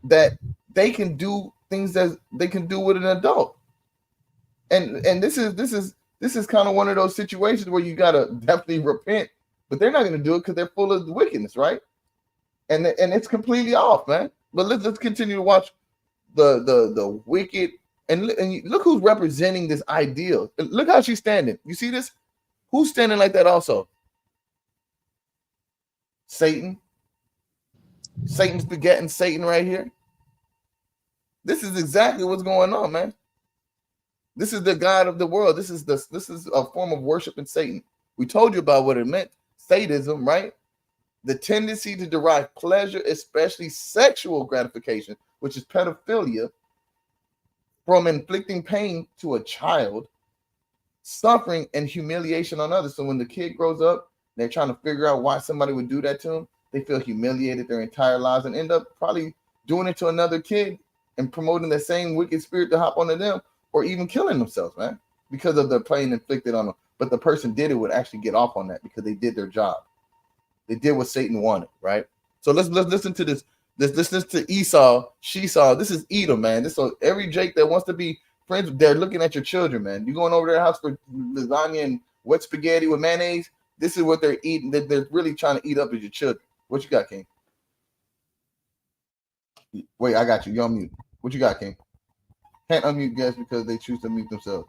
That they can do things that they can do with an adult. And this is kind of one of those situations where you gotta definitely repent, but they're not gonna do it because they're full of wickedness, right? And it's completely off, man. But let's continue to watch the wicked, and look who's representing this ideal. Look how she's standing. You see this? Who's standing like that also? Satan. Satan's begetting Satan right here. This is exactly what's going on, man. This is the God of the world. This is a form of worship in Satan. We told you about what it meant. Sadism, right? The tendency to derive pleasure, especially sexual gratification, which is pedophilia, from inflicting pain to a child, suffering and humiliation on others. So when the kid grows up, they're trying to figure out why somebody would do that to them. They feel humiliated their entire lives and end up probably doing it to another kid and promoting the same wicked spirit to hop onto them, or even killing themselves, man, because of the pain inflicted on them. But the person did it would actually get off on that because they did their job. They did what Satan wanted, right? So let's listen to this. Let's listen to Esau, Shesaw. This is Edom, man. This so every Jake that wants to be friends, they're looking at your children, man. You going over their house for lasagna and wet spaghetti with mayonnaise? This is what they're eating. They're really trying to eat up as your children. What you got, King? Wait, I got you. You're on mute. What you got, King? Can't unmute guests because they choose to mute themselves.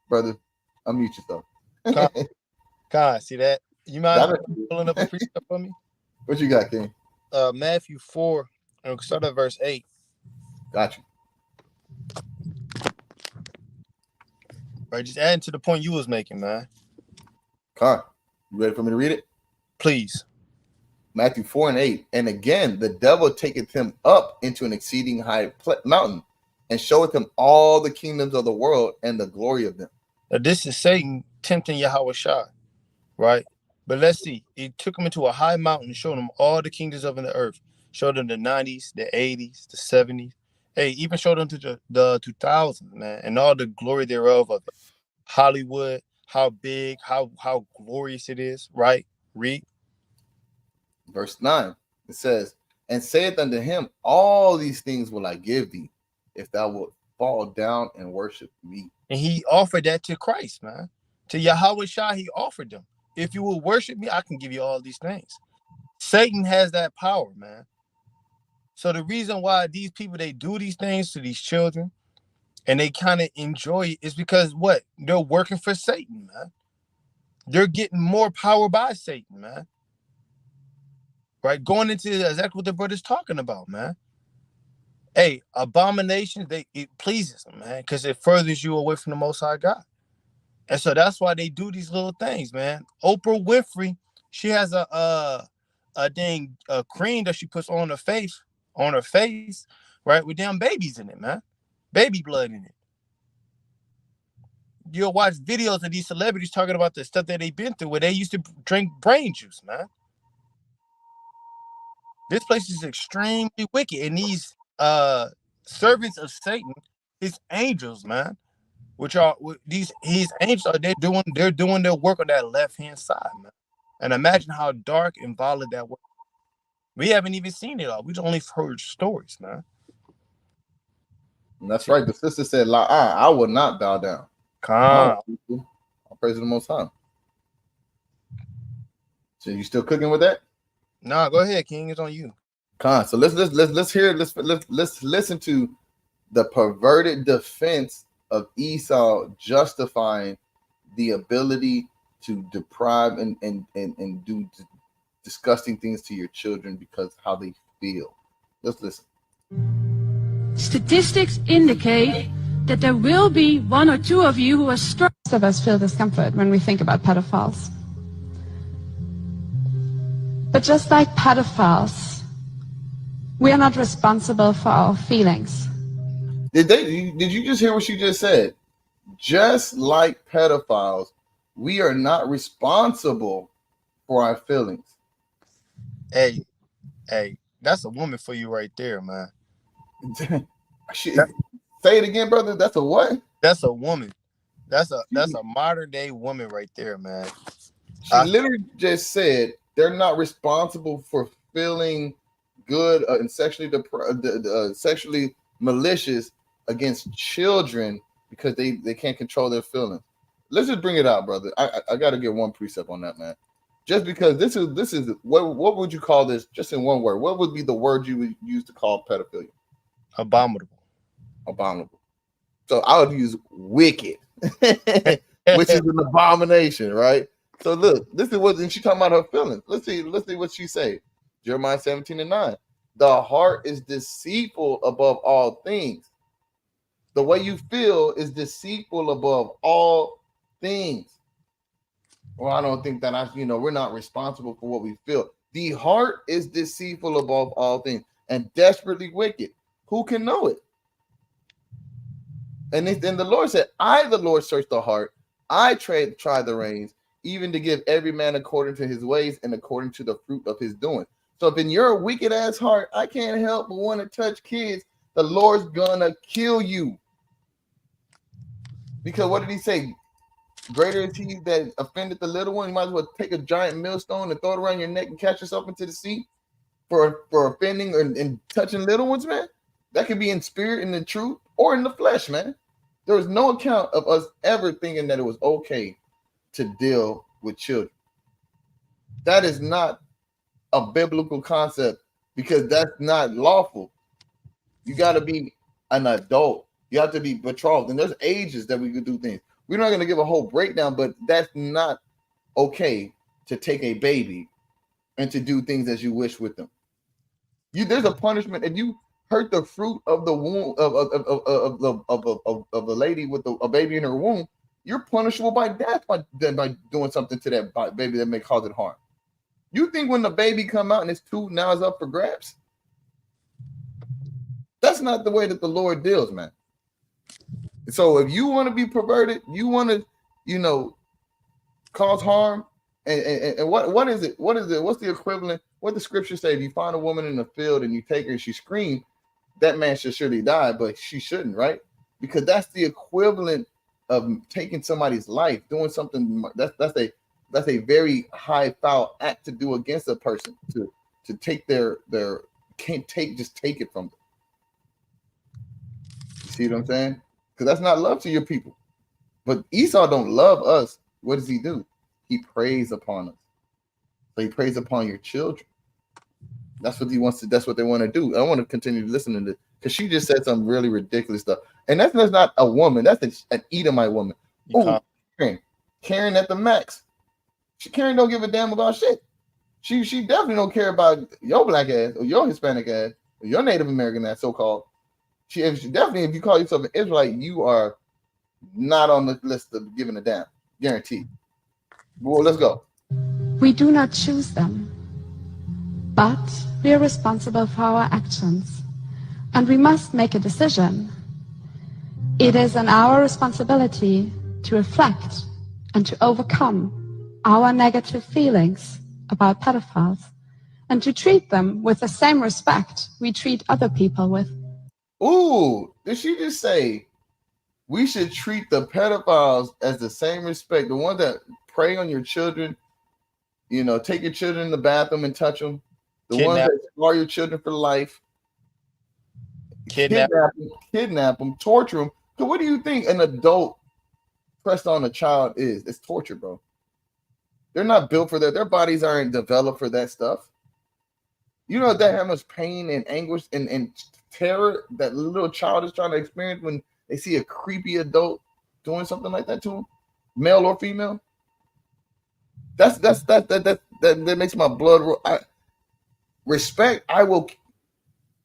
Brother, unmute yourself. God, see that? You mind pulling up a precept for me? What you got, King? Matthew 4, and start at verse 8. Got you. Right, just adding to the point you was making, man. Car, you ready for me to read it? Please. Matthew 4 and 8. And again, the devil taketh him up into an exceeding high mountain, and showeth him all the kingdoms of the world and the glory of them. Now, this is Satan tempting Yahweh Shai, right? But let's see. He took him into a high mountain and showed him all the kingdoms of the earth. Showed him the 90s, the 80s, the 70s. Hey, even showed him to the 2000s, man, and all the glory thereof of it. Hollywood, how big, how glorious it is, right? Read. Verse 9. It says, and saith unto him, all these things will I give thee, if thou wilt fall down and worship me. And he offered that to Christ, man. To Yahweh Shai, he offered them. If you will worship me, I can give you all these things. Satan has that power, man. So the reason why these people, they do these things to these children and they kind of enjoy it is because what? They're working for Satan, man. They're getting more power by Satan, man. Right? Going into exactly what the brother's talking about, man. Hey, abominations, it pleases them, man, because it furthers you away from the Most High God. And so that's why they do these little things, man. Oprah Winfrey, she has a cream that she puts on her face, right, with damn babies in it, man. Baby blood in it. You'll watch videos of these celebrities talking about the stuff that they've been through where they used to drink brain juice, man. This place is extremely wicked. And these servants of Satan, his angels, man, which are his angels, they're doing their work on that left-hand side, man. And imagine how dark and violent that work. We haven't even seen it all. We've only heard stories, man. And that's right. The sister said, I will not bow down. I'll praise the Most High. So you still cooking with that? Nah, go ahead, King. It's on you. So let's listen to the perverted defense of Esau justifying the ability to deprive and do disgusting things to your children because how they feel. Let's listen. Statistics indicate that there will be one or two of you who are strong. Most of us feel discomfort when we think about pedophiles. But just like pedophiles, we are not responsible for our feelings. Did you just hear what she just said? Just like pedophiles, we are not responsible for our feelings. Hey, that's a woman for you right there, man. Say it again, brother. That's a what? That's a woman. That's a modern day woman right there, man. She literally just said they're not responsible for feeling good and sexually malicious against children because they can't control their feelings. Let's just bring it out, brother. I got to get one precept on that, man. Just because this is what would you call this? Just in one word, what would be the word you would use to call pedophilia? Abominable. So I would use wicked, which is an abomination, right? So look, this is what, and she talking about her feelings. Let's see what she say. Jeremiah 17:9. The heart is deceitful above all things. The way you feel is deceitful above all things. Well, I don't think that we're not responsible for what we feel. The heart is deceitful above all things and desperately wicked. Who can know it? And then the Lord said, I, the Lord, search the heart. I try the reins, even to give every man according to his ways and according to the fruit of his doing. So if in your wicked ass heart, I can't help but want to touch kids, the Lord's gonna kill you. Because what did he say? Greater is he that offended the little one. You might as well take a giant millstone and throw it around your neck and catch yourself into the sea for offending and touching little ones, man. That could be in spirit, in the truth, or in the flesh, man. There was no account of us ever thinking that it was okay to deal with children. That is not a biblical concept because that's not lawful. You got to be an adult. You have to be betrothed. And there's ages that we could do things. We're not going to give a whole breakdown, but that's not okay to take a baby and to do things as you wish with them. There's a punishment if you hurt the fruit of the womb of the lady with a baby in her womb. You're punishable by death by doing something to that baby that may cause it harm. You think when the baby come out and it's now it's up for grabs? That's not the way that the Lord deals, man. So if you want to be perverted, you want to, cause harm, and what is it? What is it? What's the equivalent? What the scripture say? If you find a woman in the field and you take her and she screams, that man should surely die, but she shouldn't, right? Because that's the equivalent of taking somebody's life, doing something that's a very high foul act to do against a person to take their take it from them. You see what I'm saying? Because that's not love to your people. But Esau don't love us. What does he do? He preys upon us. So he preys upon your children. That's what he wants to. That's what they want to do. I want to continue listening to because she just said some really ridiculous stuff. And that's not a woman. That's an Edomite woman. Oh, Karen at the max. Karen don't give a damn about shit. She definitely don't care about your black ass or your Hispanic ass or your Native American ass, so-called. If you call yourself an Israelite, you are not on the list of giving a damn. Guaranteed. Well, let's go. We do not choose them, but we are responsible for our actions, and we must make a decision. It is an our responsibility to reflect and to overcome our negative feelings about pedophiles and to treat them with the same respect we treat other people with. Ooh, did she just say we should treat the pedophiles as the same respect? The ones that prey on your children, take your children in the bathroom and touch them. The ones that scar your children for life. Kidnap them, torture them. So what do you think an adult pressed on a child is? It's torture, bro. They're not built for that. Their bodies aren't developed for that stuff. You know that how much pain and anguish and terror that little child is trying to experience when they see a creepy adult doing something like that to them, male or female. That makes my blood. Respect. I will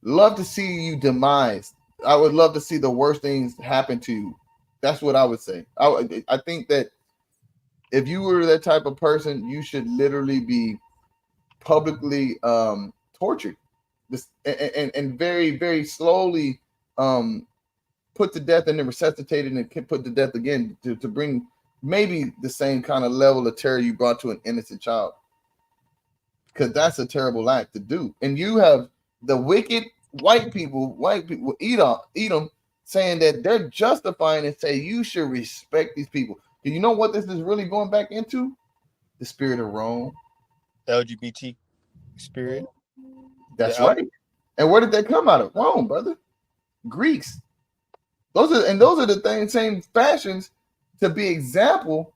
love to see you demise. I would love to see the worst things happen to you. That's what I would say. I think that if you were that type of person, you should literally be publicly tortured, and very, very slowly put to death and then resuscitated and put to death again to bring maybe the same kind of level of terror you brought to an innocent child. Because that's a terrible act to do. And you have the wicked white people, Edom, saying that they're justifying and say you should respect these people. Do you know what this is really going back into? The spirit of Rome. LGBT spirit. That's right. And where did they come out of? Rome, brother. Greeks. Those are the same fashions to be example.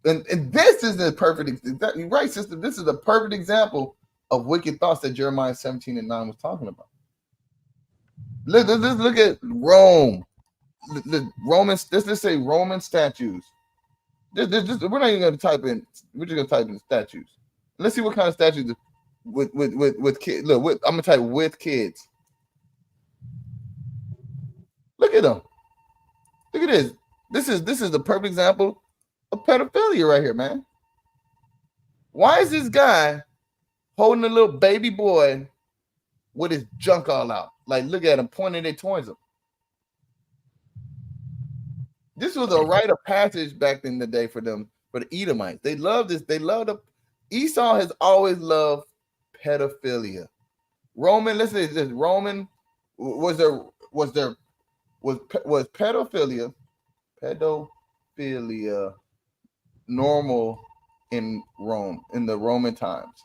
And this is the perfect, right, sister? This is the perfect example of wicked thoughts that Jeremiah 17:9 was talking about. Let's look at Rome. The Romans, let's just say Roman statues. we're not even going to type in. We're just going to type in statues. Let's see what kind of statues with kids. Look, I'm going to type with kids. Look at them. Look at this. This is the perfect example of pedophilia right here, man. Why is this guy holding a little baby boy with his junk all out? Like, look at him pointing it towards him. This was a rite of passage back in the day for them, for the Edomites. They loved this. They loved Esau has always loved pedophilia. Roman, listen to this. Roman was pedophilia normal in Rome in the Roman times.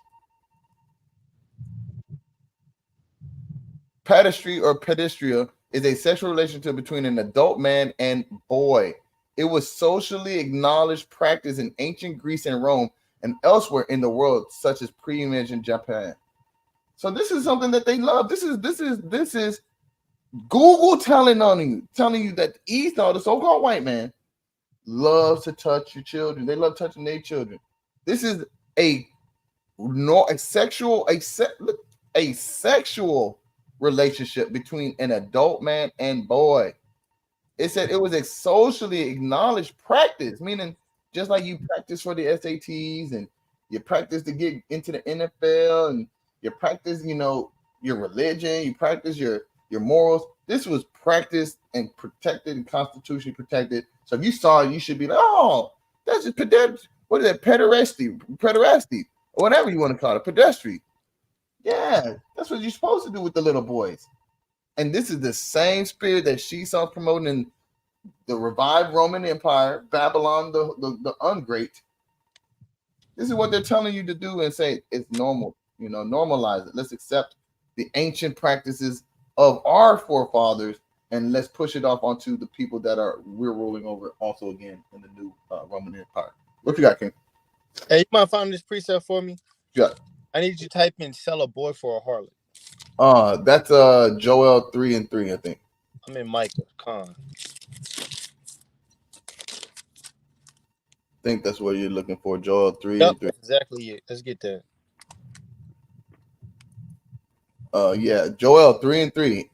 Pedestry or pedestria is a sexual relationship between an adult man and boy. It was socially acknowledged practice in ancient Greece and Rome and elsewhere in the world, such as pre-mentioned Japan. So this is something that they love. This is Google telling you that Esau, the so-called white man, loves to touch your children. They love touching their children. This is a sexual relationship between an adult man and boy. It said it was a socially acknowledged practice, meaning just like you practice for the SATs and you practice to get into the NFL and you practice, your religion, you practice your morals. This was practiced and protected and constitutionally protected. So if you saw it, you should be like, oh, that's just what is that? Pederasty, or whatever you want to call it, pedestry. Yeah, that's what you're supposed to do with the little boys. And this is the same spirit that she saw promoting in the revived Roman Empire, Babylon, the ungreat. This is what they're telling you to do and say it's normal. Normalize it. Let's accept the ancient practices of our forefathers and let's push it off onto the people that we're ruling over also again in the new Roman Empire. What you got, King? Hey, you mind finding this precept for me? Yeah. I need you to type in "sell a boy for a harlot." That's Joel 3:3, I think. I'm in Micah. Con. I think that's what you're looking for, Joel 3:3. That's exactly it. Let's get that. Yeah, Joel 3:3.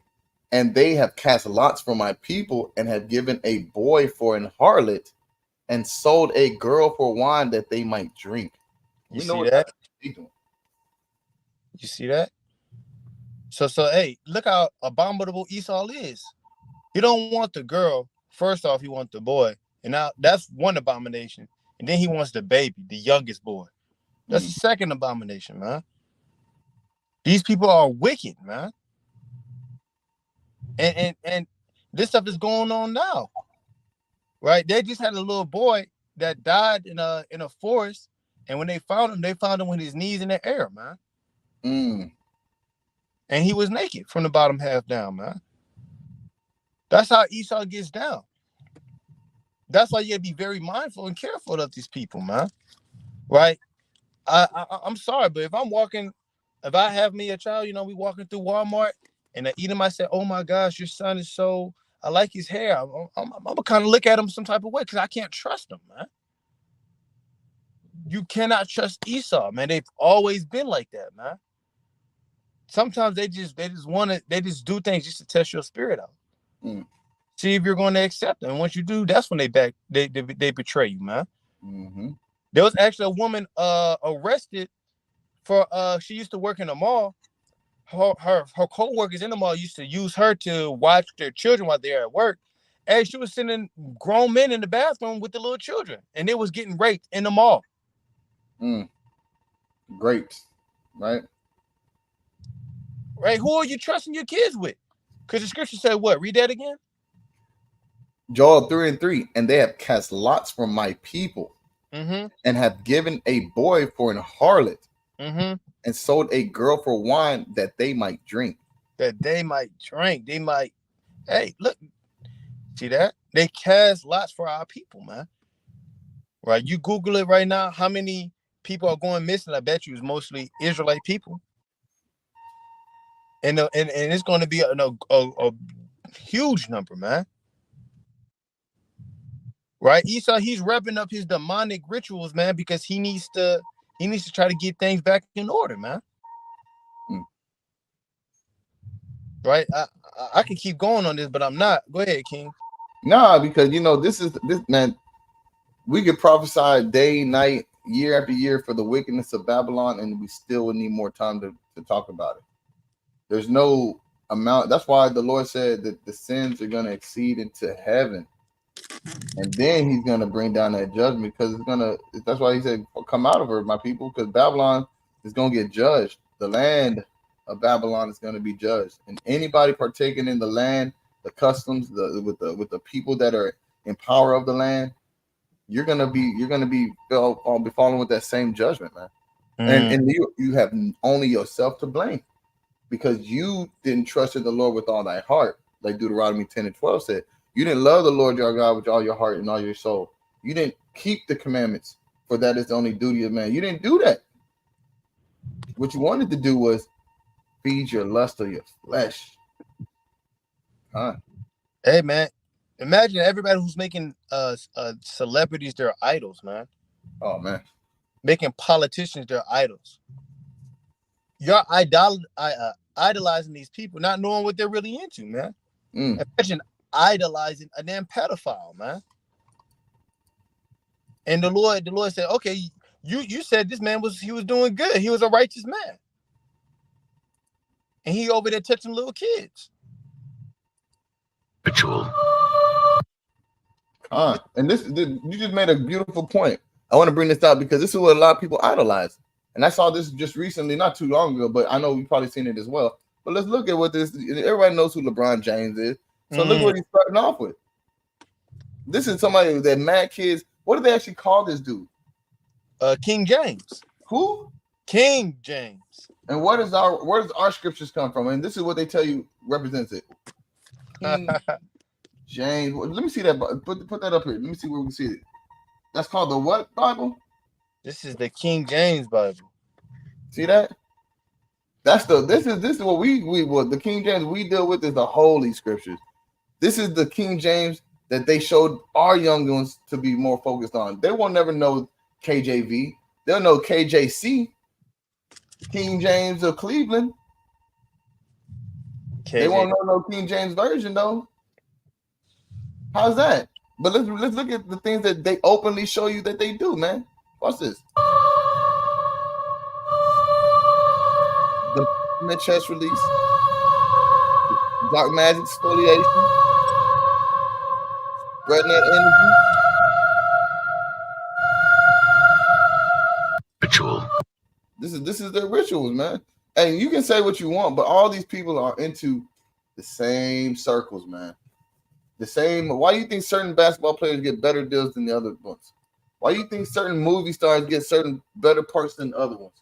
And they have cast lots for my people and have given a boy for an harlot and sold a girl for wine that they might drink. You see that? You see that? So hey, look how abominable Esau is. He don't want the girl. First off, he wants the boy. And now that's one abomination. And then he wants the baby, the youngest boy. That's the second abomination, man. These people are wicked, man. And this stuff is going on now. Right? They just had a little boy that died in a forest. And when they found him with his knees in the air, man. And he was naked from the bottom half down, man. That's how Esau gets down. That's why you gotta be very mindful and careful of these people, man. Right? I'm sorry, but if I have me a child, we walking through Walmart and the Edomite said, "Oh my gosh, your son is so, I like his hair." I'm gonna kind of look at him some type of way because I can't trust him, man. You cannot trust Esau, man. They've always been like that, man. Sometimes they just do things just to test your spirit out. See if you're going to accept them. And once you do, that's when they betray you, man. There was actually a woman arrested for she used to work in a mall. Her co-workers in the mall used to use her to watch their children while they're at work. And she was sending grown men in the bathroom with the little children. And they was getting raped in the mall. Great. Right? Right? Who are you trusting your kids with? Because the scripture said what? Read that again. Joel 3:3. And they have cast lots for my people and have given a boy for an harlot and sold a girl for wine that they might drink. That they might drink. They might. Hey, look. See that? They cast lots for our people, man. Right? You Google it right now. How many people are going missing? I bet you it's mostly Israelite people. And it's going to be a huge number, man. Right? Esau, he's revving up his demonic rituals, man, because he needs to try to get things back in order, man. Mm. Right? I can keep going on this, but I'm not. Go ahead, King. Nah, because this man. We could prophesy day, night, year after year for the wickedness of Babylon, and we still would need more time to talk about it. There's no amount. That's why the Lord said that the sins are going to exceed into heaven, and then He's going to bring down that judgment, because it's gonna. That's why He said, "Come out of her, my people," because Babylon is going to get judged. The land of Babylon is going to be judged, and anybody partaking in the land, the customs, with the people that are in power of the land, you're gonna be falling with that same judgment, man. And you have only yourself to blame, because you didn't trust in the Lord with all thy heart, like Deuteronomy 10 and 12 said. You didn't love the Lord your God with all your heart and all your soul. You didn't keep the commandments, for that is the only duty of man. You didn't do that. What you wanted to do was feed your lust of your flesh. Hey, man. Imagine everybody who's making celebrities their idols, man. Oh man. Making politicians their idols. You're idolizing these people, not knowing what they're really into, man. Imagine idolizing a damn pedophile, man. And the Lord said, okay, you said this man was doing good. He was a righteous man. And he over there touching little kids. Ritual. And you just made a beautiful point. I want to bring this out because this is what a lot of people idolize. And I saw this just recently, not too long ago, but I know you've probably seen it as well. But let's look at what this. Everybody knows who LeBron James is. So look what he's starting off with. This is somebody that mad kids. What do they actually call this dude? King James. Who? King James. And where does our scriptures come from? And this is what they tell you represents it. King James. Let me see that. Put that up here. Let me see where we can see it. That's called the what Bible? This is the King James Bible. See that? This is what the King James we deal with is the Holy Scriptures. This is the King James that they showed our young ones to be more focused on. They won't never know KJV. They'll know KJC, King James of Cleveland. They won't know no King James version though. How's that? But let's look at the things that they openly show you that they do, man. Watch this. The chest release, dark magic spoliation, spreading that energy. Ritual. This is their rituals, man. And you can say what you want, but all these people are into the same circles, man. The same. Why do you think certain basketball players get better deals than the other ones? Why do you think certain movie stars get certain better parts than other ones?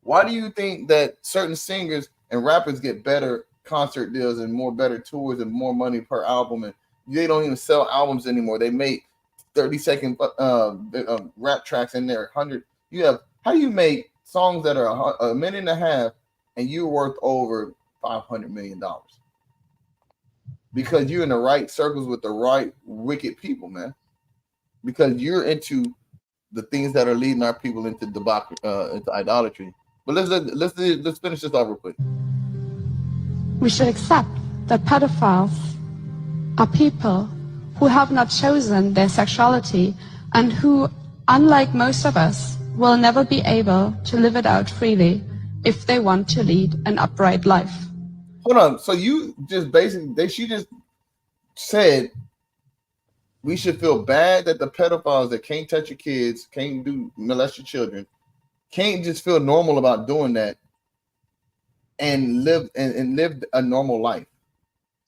Why do you think that certain singers and rappers get better concert deals and more better tours and more money per album? And they don't even sell albums anymore. They make 30-second rap tracks in there. 100. How do you make songs that are a minute and a half and you're worth over $500 million? Because you're in the right circles with the right wicked people, man. Because you're into the things that are leading our people into into idolatry. But let's finish this off real quick. We should accept that pedophiles are people who have not chosen their sexuality and who, unlike most of us, will never be able to live it out freely if they want to lead an upright life. Hold on. So you just she just said we should feel bad that the pedophiles that can't touch your kids, can't molest your children, can't just feel normal about doing that and live a normal life.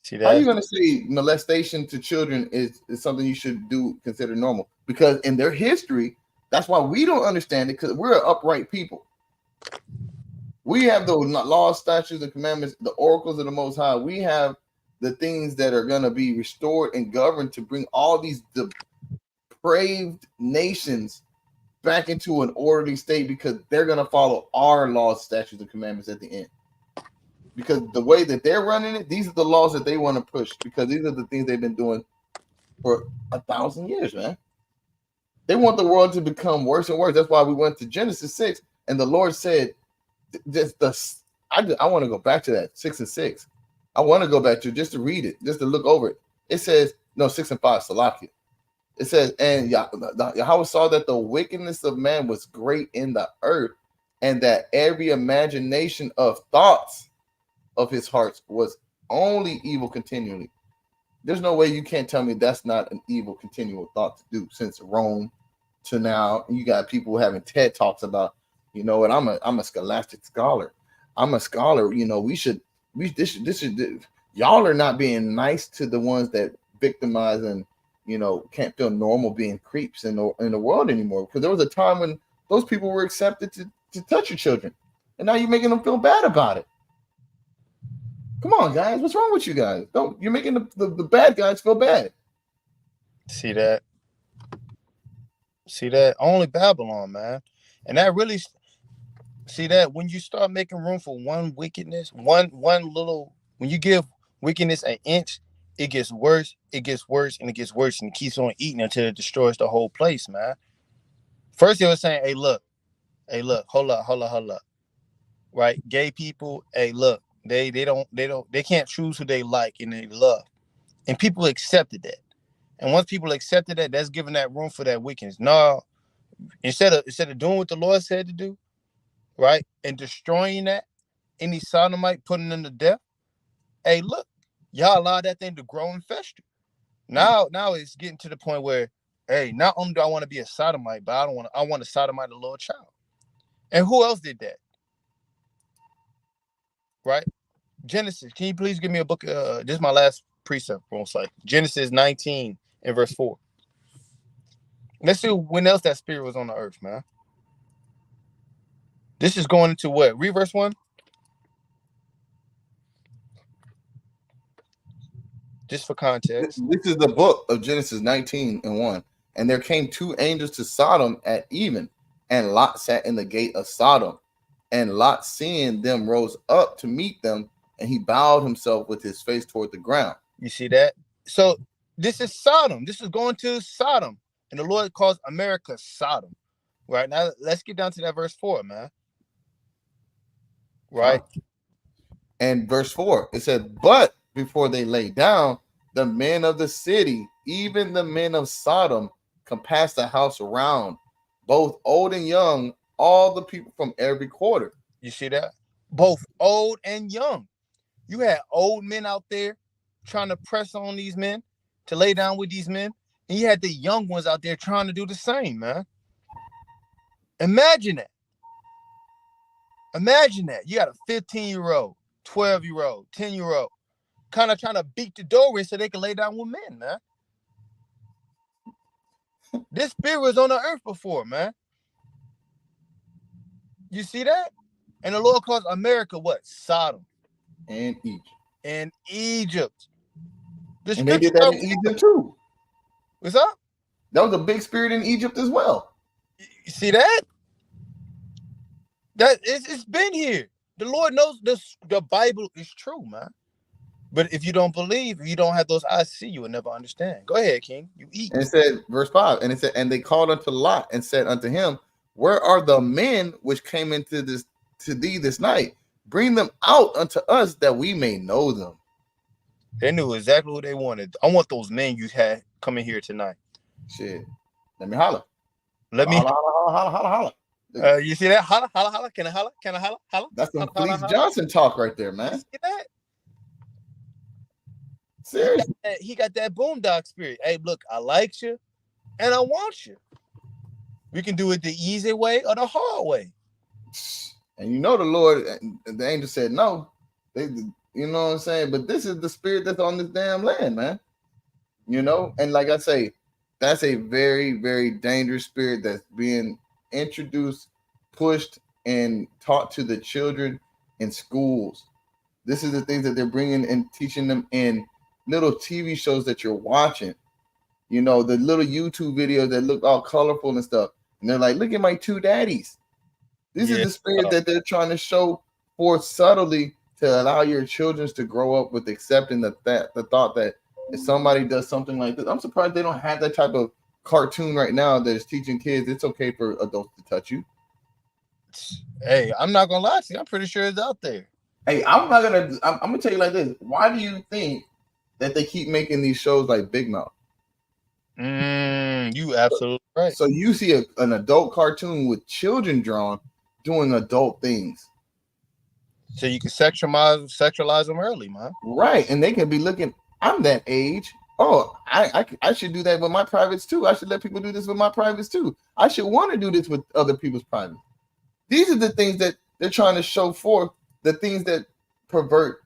See that? How are you going to say molestation to children is something you should consider normal? Because in their history, that's why we don't understand it, because we're upright people. We have the laws, statutes, and commandments, the oracles of the Most High. We have the things that are going to be restored and governed to bring all these depraved nations back into an orderly state, because they're going to follow our laws, statutes, and commandments at the end. Because the way that they're running it, these are the laws that they want to push, because these are the things they've been doing for 1,000 years, man. They want the world to become worse and worse. That's why we went to Genesis 6, and the Lord said, I want to go back to that 6 and 6. I want to go back to just to read it, just to look over it. It says, no, 6 and 5, Salakia. It says, and Yahweh saw that the wickedness of man was great in the earth, and that every imagination of thoughts of his hearts was only evil continually. There's no way you can't tell me that's not an evil continual thought to do since Rome to now. And you got people having TED Talks about, you know what, I'm a scholastic scholar. I'm a scholar. You know, this should y'all are not being nice to the ones that victimize and, you know, can't feel normal being creeps in the world anymore. Because there was a time when those people were accepted to touch your children, and now you're making them feel bad about it. Come on, guys, what's wrong with you guys? You're making the bad guys feel bad. See that? Only Babylon, man. And that really, see that when you start making room for one wickedness, one little, when you give wickedness an inch, it gets worse, and it gets worse, and it keeps on eating until it destroys the whole place, man. First they were saying, hey, look, hold up. Right? Gay people, hey, look, they can't choose who they like and they love. And people accepted that. And once people accepted that, that's giving that room for that wickedness. No, instead of doing what the Lord said to do, right, and destroying that, any sodomite, putting them to death, hey, look, y'all allow that thing to grow and fester. Now it's getting to the point where, hey, not only do I want to be a sodomite, but I want to sodomite a little child. And who else did that? Right? Genesis, can you please give me a book? This is my last precept, most likely. Genesis 19 and verse 4. Let's see when else that spirit was on the earth, man. This is going into what? Read verse 1. Just for context. This is the book of Genesis 19 and 1. And there came two angels to Sodom at even, and Lot sat in the gate of Sodom. And Lot, seeing them, rose up to meet them, and he bowed himself with his face toward the ground. You see that? So this is Sodom. This is going to Sodom. And the Lord calls America Sodom. Right? Now, let's get down to that verse 4, man. Right? And verse 4, it said, but before they lay down, the men of the city, even the men of Sodom, compassed the house around, both old and young, all the people from every quarter. You see that? Both old and young. You had old men out there trying to press on these men to lay down with these men. And you had the young ones out there trying to do the same, man. Imagine that. You got a 15-year-old, 12-year-old, 10-year-old kind of trying to beat the door in so they can lay down with men, man. This spirit was on the earth before, man. You see that? And the Lord calls America what? Sodom. And Egypt. And they did that in Egypt too. What's up? That was a big spirit in Egypt as well. You see that? It's been here. The Lord knows this. The Bible is true, man. But if you don't believe, if you don't have those eyes to see, you will never understand. Go ahead, King. You eat. And it said, verse 5, and it said, and they called unto Lot and said unto him, where are the men which came into this to thee this night? Bring them out unto us that we may know them. They knew exactly what they wanted. I want those men you had coming here tonight. Shit. Let me holler. Let me holler. You see that? Holla, holla, holla. Can I holla? Can I holla? Holla. That's some holla, Fleece holla. Johnson talk right there, man. You see that? Seriously. He got that boondock spirit. Hey, look, I like you and I want you. We can do it the easy way or the hard way. And you know the Lord, the angel said no. They, you know what I'm saying? But this is the spirit that's on this damn land, man. You know, and like I say, that's a very, very dangerous spirit that's being introduced, pushed, and taught to the children in schools. This is the things that they're bringing and teaching them in little TV shows that you're watching. You know, the little YouTube videos that look all colorful and stuff. And they're like, look at my two daddies. This is the spirit that they're trying to show forth subtly to allow your children to grow up with accepting the thought that if somebody does something like this, I'm surprised they don't have that type of cartoon right now that is teaching kids it's okay for adults to touch you. Hey, I'm not gonna lie to you. I'm pretty sure it's out there. Hey, I'm gonna tell you like this. Why do you think that they keep making these shows like Big Mouth? You absolutely right. So you see an adult cartoon with children drawn doing adult things. So you can sexualize them early, man. Right. And they can be looking, I'm that age. Oh, I should do that with my privates too. I should let people do this with my privates too. I should want to do this with other people's privates. These are the things that they're trying to show forth, the things that pervert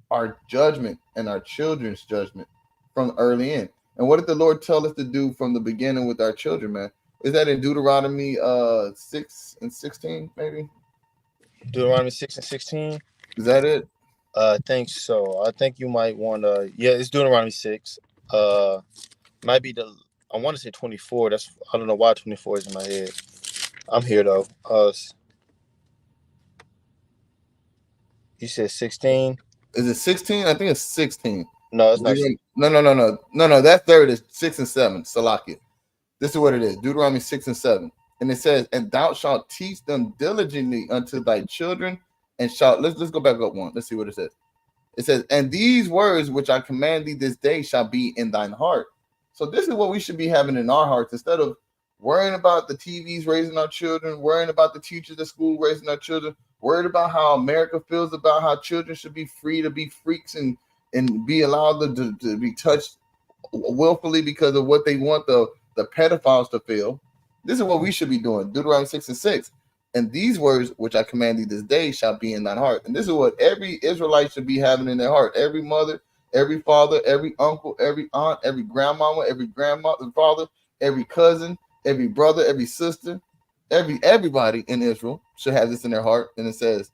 our judgment and our children's judgment from early in. And what did the Lord tell us to do from the beginning with our children, man? Is that in Deuteronomy 6 and 16, maybe? Deuteronomy 6 and 16? Is that it? I think so. I think you might want to. Yeah, it's Deuteronomy 6. Might be I want to say 24. I don't know why 24 is in my head. I'm here though. You said 16. Is it 16? I think it's 16. No, it's not. No. That third is 6 and 7. Salakia. This is what it is. Deuteronomy 6 and 7. And it says, and thou shalt teach them diligently unto thy children, and shalt let's go back up one. Let's see what it says. It says, and these words which I command thee this day shall be in thine heart. So this is what we should be having in our hearts, instead of worrying about the TVs raising our children, worrying about the teachers at school raising our children, worried about how America feels about how children should be free to be freaks and be allowed to be touched willfully because of what they want the pedophiles to feel. This is what we should be doing. Deuteronomy 6 and 6. And these words which I command thee this day shall be in thine heart. And this is what every Israelite should be having in their heart. Every mother, every father, every uncle, every aunt, every grandmama, every grandmother, father, every cousin, every brother, every sister, everybody in Israel should have this in their heart. And it says,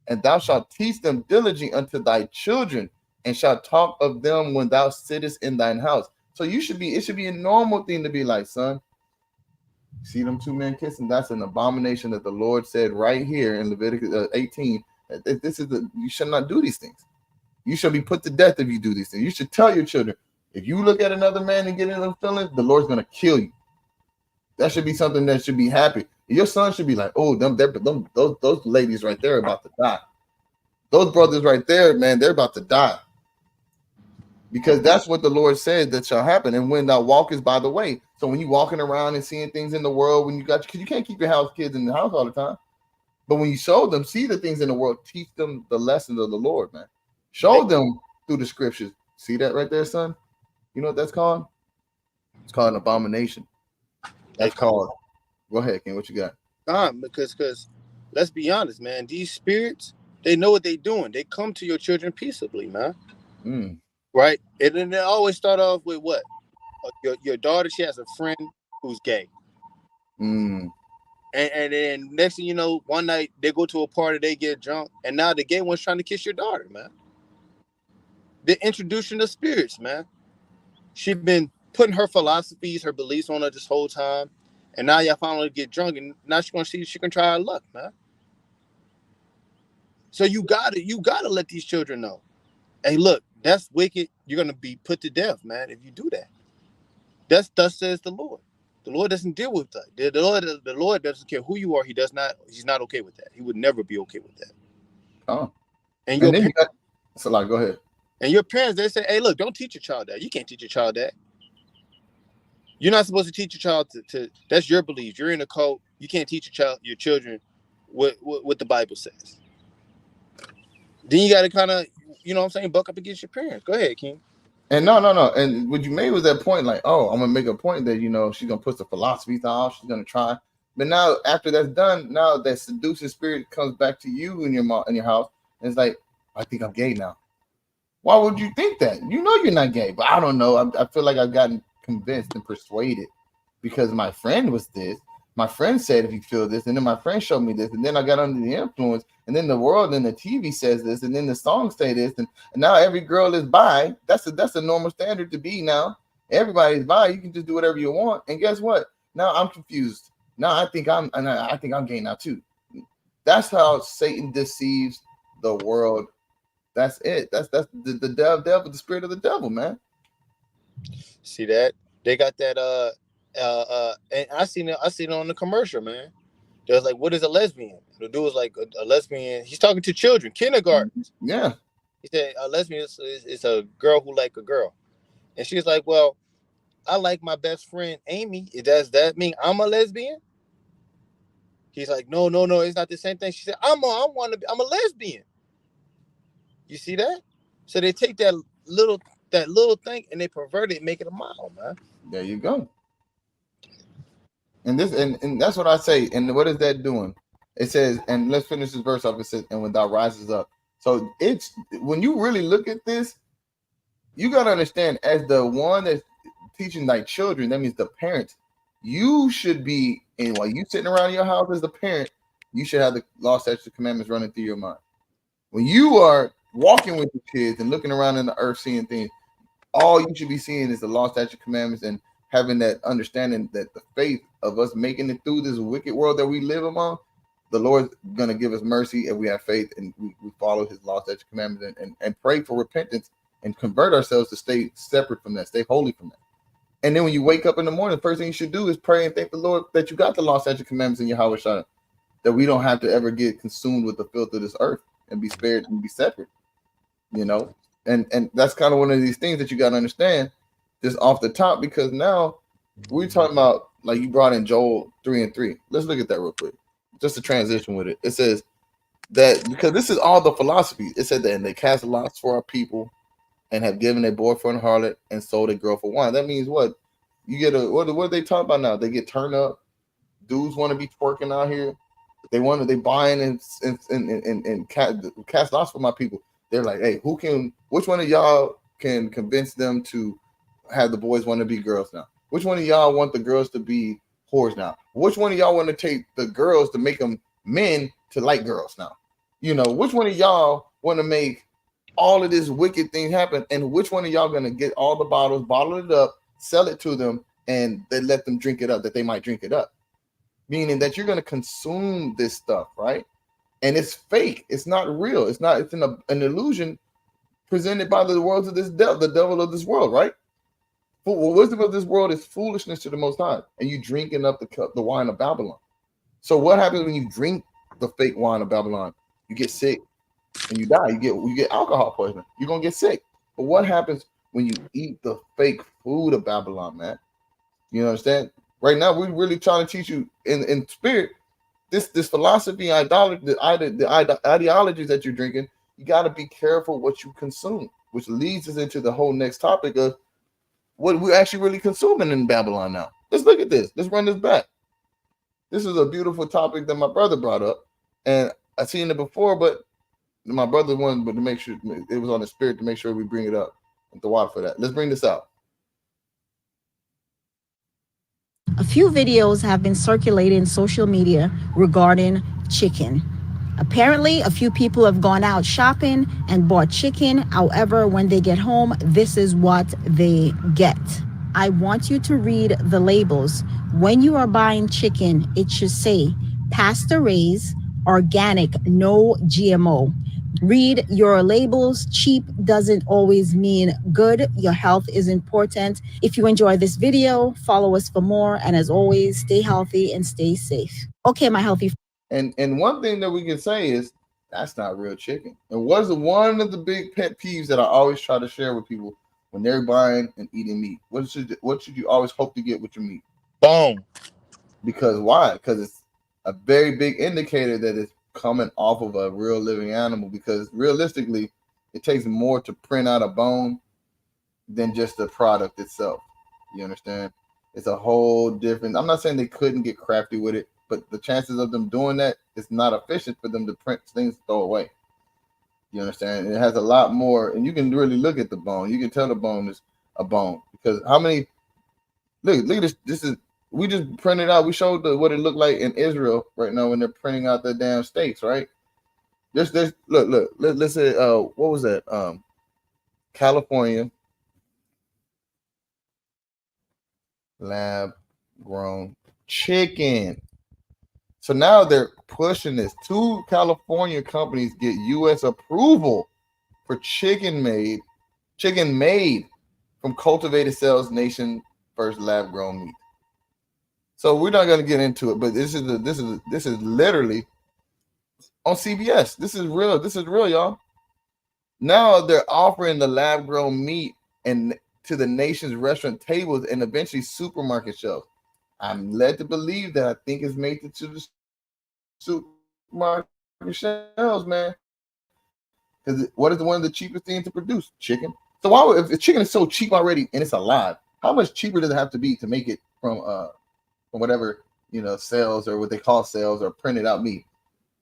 and thou shalt teach them diligently unto thy children, and shalt talk of them when thou sittest in thine house. So it should be a normal thing to be like, son, see them two men kissing? That's an abomination that the Lord said right here in Leviticus 18. That you should not do these things. You shall be put to death if you do these things. You should tell your children, if you look at another man and get in them feelings, the Lord's going to kill you. That should be something that should be happy. Your son should be like, oh, those ladies right there are about to die. Those brothers right there, man, they're about to die. Because that's what the Lord said that shall happen. And when thou walkest by the way. So when you're walking around and seeing things in the world, because you can't keep your kids in the house all the time. But when you show them, see the things in the world, teach them the lessons of the Lord, man. Show them through the scriptures. See that right there, son? You know what that's called? It's called an abomination. That's called. Go ahead, Ken. What you got? Because let's be honest, man. These spirits, they know what they're doing. They come to your children peaceably, man. Right? And then they always start off with what? Your daughter, she has a friend who's gay. And then next thing you know, one night they go to a party, they get drunk, and now the gay one's trying to kiss your daughter, man. They're introducing the spirits, man. She's been putting her philosophies, her beliefs on her this whole time, and now y'all finally get drunk, and now she's gonna see if she can try her luck, man. So you gotta let these children know, hey, look, that's wicked. You're gonna be put to death, man, if you do that. Thus says the Lord. The Lord doesn't deal with that. The Lord doesn't care who you are. He's not okay with that. He would never be okay with that. Oh. And your parents, so like, go ahead. And your parents, they say, hey, look, don't teach your child that. You can't teach your child that. You're not supposed to teach your child to that's your belief. You're in a cult. You can't teach your children what the Bible says. Then you got to kind of, you know what I'm saying, buck up against your parents. Go ahead, King. And no. And what you made was that point, like, oh, I'm gonna make a point that she's gonna put the philosophies out, she's gonna try. But now, after that's done, now that seducing spirit comes back to you in your house, and it's like, I think I'm gay now. Why would you think that? You know you're not gay, but I don't know. I feel like I've gotten convinced and persuaded because my friend was this. My friend said, if you feel this, and then my friend showed me this, and then I got under the influence, and then the world and the TV says this, and then the songs say this, and now every girl is bi. That's a normal standard to be now. Everybody's bi. You can just do whatever you want. And guess what? Now I'm confused. Now I think I'm gay now too. That's how Satan deceives the world. That's it. That's the devil, the spirit of the devil, man. See that? They got that And I seen it on the commercial, man. They was like, "What is a lesbian?" The dude was like, "A lesbian." He's talking to children, kindergarten. Yeah. He said, "A lesbian is a girl who like a girl," and she's like, "Well, I like my best friend Amy. Does that mean I'm a lesbian?" He's like, "No, no, no, it's not the same thing." She said, "I'm a lesbian." You see that? So they take that little thing and they pervert it and make it a mile, man. There you go. And and that's what I say. And what is that doing? It says, and let's finish this verse off. It says, and when thou rises up. So it's when you really look at this, you gotta understand, as the one that's teaching thy children, that means the parents, you should be, and while you sitting around your house as the parent, you should have the law, statutes, and commandments running through your mind. When you are walking with your kids and looking around in the earth, seeing things, all you should be seeing is the law, statute, commandments, and having that understanding that the faith of us making it through this wicked world that we live among, the Lord's gonna give us mercy if we have faith and we follow His law, statute, commandments, and pray for repentance and convert ourselves to stay separate from that, stay holy from that. And then when you wake up in the morning, the first thing you should do is pray and thank the Lord that you got the law, statute, commandments in your house, that we don't have to ever get consumed with the filth of this earth and be spared and be separate, you know. And that's kind of one of these things that you got to understand just off the top, because now we're talking about, like you brought in Joel 3:3. Let's look at that real quick, just to transition with it. It says that because this is all the philosophy. It said that, and they cast lots for our people and have given a boy for an harlot and sold a girl for wine. That means what? You get what are they talking about now? They get turned up. Dudes want to be twerking out here. They buying and cast lots for my people. They're like, hey, which one of y'all can convince them to have the boys want to be girls now? Which one of y'all want the girls to be whores now? Which one of y'all want to take the girls to make them men to like girls now? You know, which one of y'all want to make all of this wicked thing happen? And which one of y'all going to get all the bottles, bottle it up, sell it to them, and they let them drink it up, that they might drink it up? Meaning that you're going to consume this stuff, right? And it's fake. It's not real. It's an illusion presented by the world of this devil, the devil of this world, right? The wisdom of this world is foolishness to the Most High, and you drinking up the wine of Babylon. So what happens when you drink the fake wine of Babylon? You get sick and you die. You get alcohol poisoning. You're gonna get sick. But what happens when you eat the fake food of Babylon, man? You understand? Right now, we're really trying to teach you in spirit this philosophy, the ideologies that you're drinking. You got to be careful what you consume, which leads us into the whole next topic of what we're actually really consuming in Babylon now. Let's look at this. Let's run this back. This is a beautiful topic that my brother brought up, and I've seen it before, but my brother wanted to make sure it was on the spirit to make sure we bring it up and the water for that. Let's bring this out. A few videos have been circulated in social media regarding chicken. Apparently, a few people have gone out shopping and bought chicken. However, when they get home, this is what they get. I want you to read the labels. When you are buying chicken, it should say pasture raised, organic, no GMO. Read your labels. Cheap doesn't always mean good. Your health is important. If you enjoy this video, follow us for more. And as always, stay healthy and stay safe. Okay, my healthy. And one thing that we can say is that's not real chicken. And what's one of the big pet peeves that I always try to share with people when they're buying and eating meat? What should you always hope to get with your meat? Bone. Because why? Because it's a very big indicator that it's coming off of a real living animal, because realistically it takes more to print out a bone than just the product itself. You understand? It's a whole different. I'm not saying they couldn't get crafty with it, but the chances of them doing that is not efficient for them to print things to throw away. You understand? It has a lot more, and you can really look at the bone. You can tell the bone is a bone, because how many look at this. This is, we just printed out. We showed what it looked like in Israel right now when they're printing out the damn steaks, right? This look. Let's say what was that? California lab grown chicken. So now they're pushing this. 2 California companies get U.S. approval for chicken made from cultivated cells, nation first lab grown meat. So we're not gonna get into it, but this is literally on CBS. This is real. This is real, y'all. Now they're offering the lab grown meat and to the nation's restaurant tables and eventually supermarket shelves. I'm led to believe that I think it's made it to the supermarket shelves, man. Because what is one of the cheapest things to produce? Chicken. So why would, if the chicken is so cheap already and it's alive, how much cheaper does it have to be to make it from whatever sales or what they call sales or printed out meat?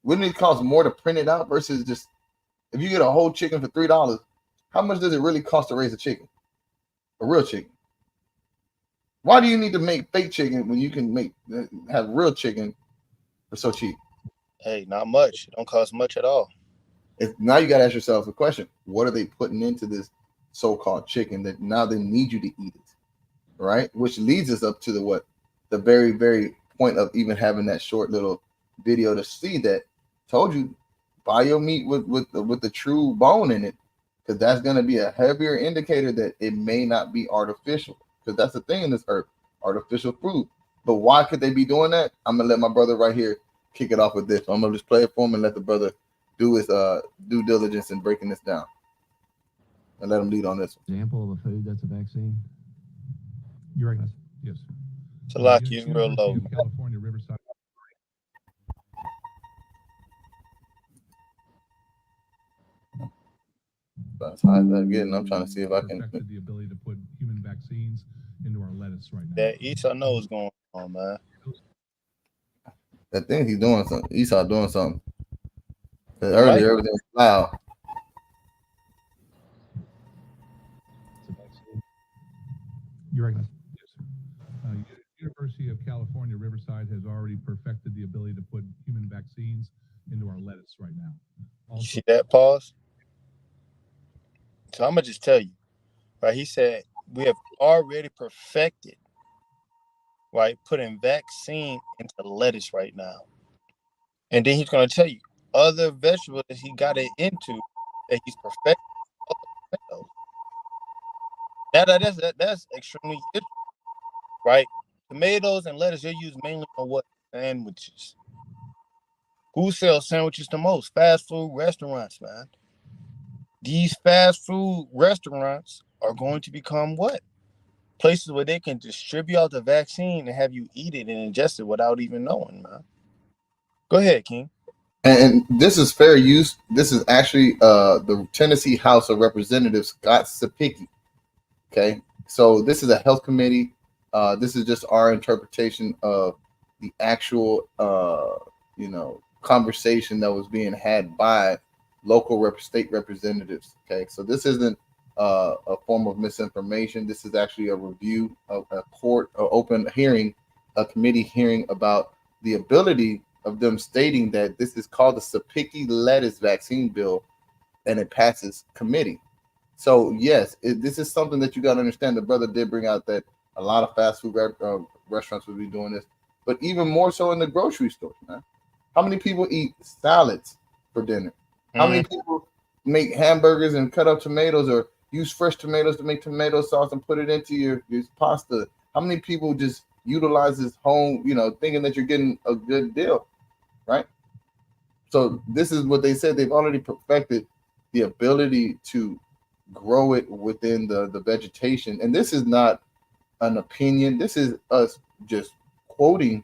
Wouldn't it cost more to print it out versus just if you get a whole chicken for $3? How much does it really cost to raise a chicken, a real chicken? Why do you need to make fake chicken when you can have real chicken for so cheap? Hey, not much. It don't cost much at all. Now you got to ask yourself a question: what are they putting into this so-called chicken that now they need you to eat it, right? Which leads us up to the very, very point of even having that short little video to see that. Told you, buy your meat with the true bone in it, because that's going to be a heavier indicator that it may not be artificial. Because that's the thing in this earth, artificial food. But why could they be doing that? I'm gonna let my brother right here kick it off with this. I'm gonna just play it for him and let the brother do his due diligence in breaking this down, and let him lead on this one. Example of a food that's a vaccine. You're right. Yes. So like you real low. California Riverside. That's high as that getting. I'm trying to see if I can. The ability to put human vaccines into our lettuce right now. That Esau knows what's going on, man. That thing he's doing something. Esau doing something. Earlier, everything was loud. You're right. Yes. University of California Riverside has already perfected the ability to put human vaccines into our lettuce right now. Also, you see that pause? So I'm gonna just tell you, right? He said we have already perfected, right, putting vaccine into lettuce right now, and then he's gonna tell you other vegetables that he got it into that he's perfected. That's extremely interesting, right? Tomatoes and lettuce are used mainly on what? Sandwiches. Who sells sandwiches the most? Fast food restaurants, man. These fast food restaurants are going to become what? Places where they can distribute out the vaccine and have you eat it and ingest it without even knowing, man. Go ahead, King. And this is fair use. This is actually the Tennessee House of Representatives, Scott Sapicki. Okay, so this is a health committee. This is just our interpretation of the actual, conversation that was being had by local state representatives. Okay, so this isn't a form of misinformation. This is actually a review of a court, or open hearing, a committee hearing about the ability of them stating that this is called the Sapicki lettuce vaccine bill, and it passes committee. So yes, this is something that you got to understand. The brother did bring out that a lot of fast food restaurants would be doing this, but even more so in the grocery store, man. How many people eat salads for dinner? How many people make hamburgers and cut up tomatoes or use fresh tomatoes to make tomato sauce and put it into your pasta? How many people just utilize this home, thinking that you're getting a good deal, right? So this is what they said. They've already perfected the ability to grow it within the vegetation. And this is not an opinion. This is us just quoting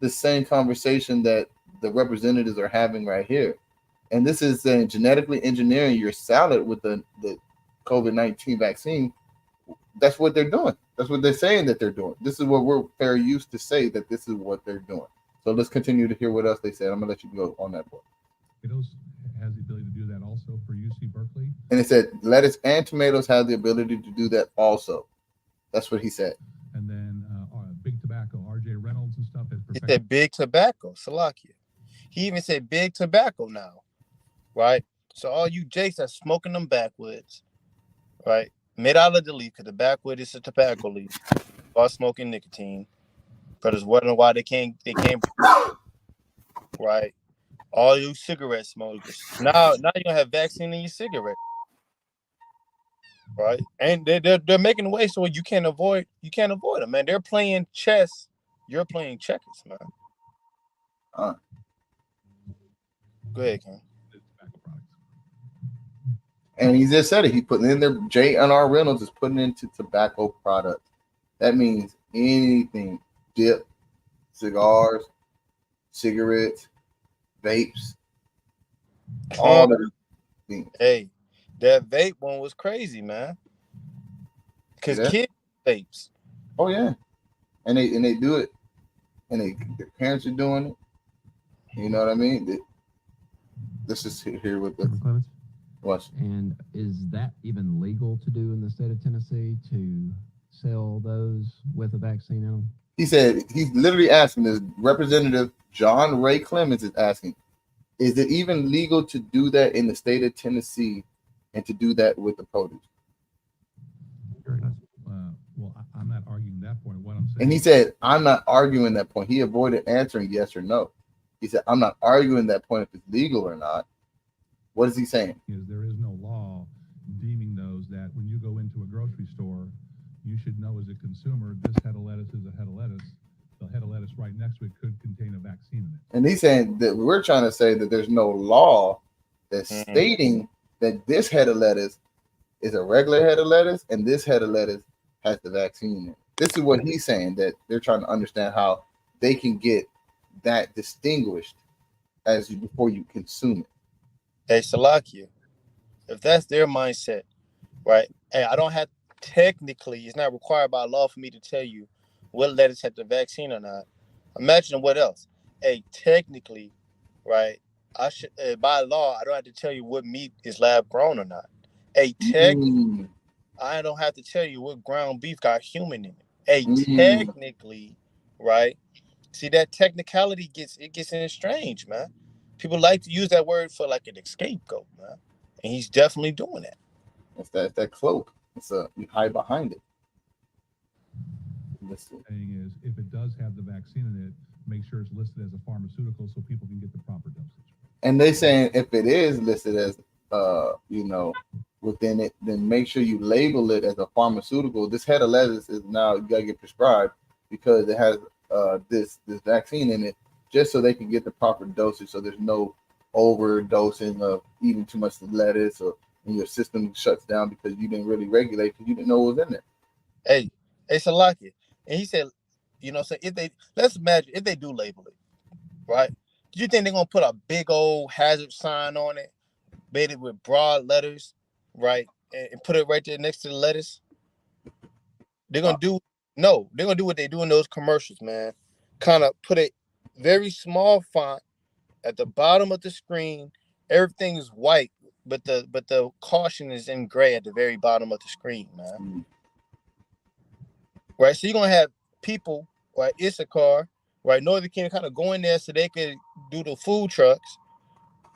the same conversation that the representatives are having right here. And this is saying genetically engineering your salad with the COVID-19 vaccine. That's what they're doing. That's what they're saying that they're doing. This is what we're fair use to say that this is what they're doing. So let's continue to hear what else they said. I'm gonna let you go on that book. Tomatoes has the ability to do that also for UC Berkeley. And it said lettuce and tomatoes have the ability to do that also. That's what he said. And then big tobacco, RJ Reynolds and stuff. He said big tobacco, Salakia. He even said big tobacco now, right? So all you jakes are smoking them backwoods, right? Made out of the leaf, because the backwood is a tobacco leaf. Start smoking nicotine. Because wondering why they can't, right? All you cigarette smokers. Now you're gonna have vaccine in your cigarette. Right? And they're making a way so you can't avoid them, man. They're playing chess you're playing checkers, man. Uh, Go ahead, King. Tobacco products. and he just said it. He put in there. J&R Reynolds is putting into tobacco products. That means anything: dip, cigars, cigarettes, vapes, all the things. Hey, that vape one was crazy, man. Because Yeah. kids vapes. Oh yeah, and they do it, and their parents are doing it. You know what I mean? Let's just sit here with the Chairman Clements? watch. And is that even legal to do in the state of Tennessee to sell those with a vaccine in them? He said he's literally asking this. Representative John Ray Clements is asking, is it even legal to do that in the state of Tennessee, and to do that with the produce? Very nice. Well, I'm not arguing that point. What I'm saying, And he said, I'm not arguing that point. He avoided answering yes or no. He said, I'm not arguing that point if it's legal or not. What is he saying? is there is no law deeming those that when you go into a grocery store, you should know as a consumer, this head of lettuce is a head of lettuce. The head of lettuce right next to it could contain a vaccine in it. And he's saying that we're trying to say that there's no law that's stating that this head of lettuce is a regular head of lettuce and this head of lettuce has the vaccine in it. This is what he's saying, that they're trying to understand how they can get that distinguished as you before you consume it. Hey, Salakia, if that's their mindset, right? Hey, I don't have technically, it's not required by law for me to tell you what lettuce had the vaccine or not. Imagine what else. Hey, technically, right? I should by law, I don't have to tell you what meat is lab grown or not. Hey, I don't have to tell you what ground beef got human in it. Hey, technically, right? See, that technicality gets in strange, man. People like to use that word for like an scapegoat, man. And he's definitely doing that. It's that cloak. You hide behind it. Saying is, if it does have the vaccine in it, make sure it's listed as a pharmaceutical so people can get the proper dosage. And they saying if it is listed as within it, then make sure you label it as a pharmaceutical. This head of lettuce is now, you gotta get prescribed because it has this vaccine in it, just so they can get the proper dosage, so there's no overdosing of eating too much lettuce, or and your system shuts down because you didn't really regulate because you didn't know what was in there. Hey, Salaki. And he said, so let's imagine if they do label it, right? Do you think they're gonna put a big old hazard sign on it, made it with broad letters, right? And put it right there next to the lettuce? They're gonna do what they do in those commercials, man. Kind of put a very small font at the bottom of the screen. Everything is white, but the caution is in gray at the very bottom of the screen, man. Right, so you're gonna have people, right, Issachar, right, Northern Kingdom, kind of go in there so they could do the food trucks,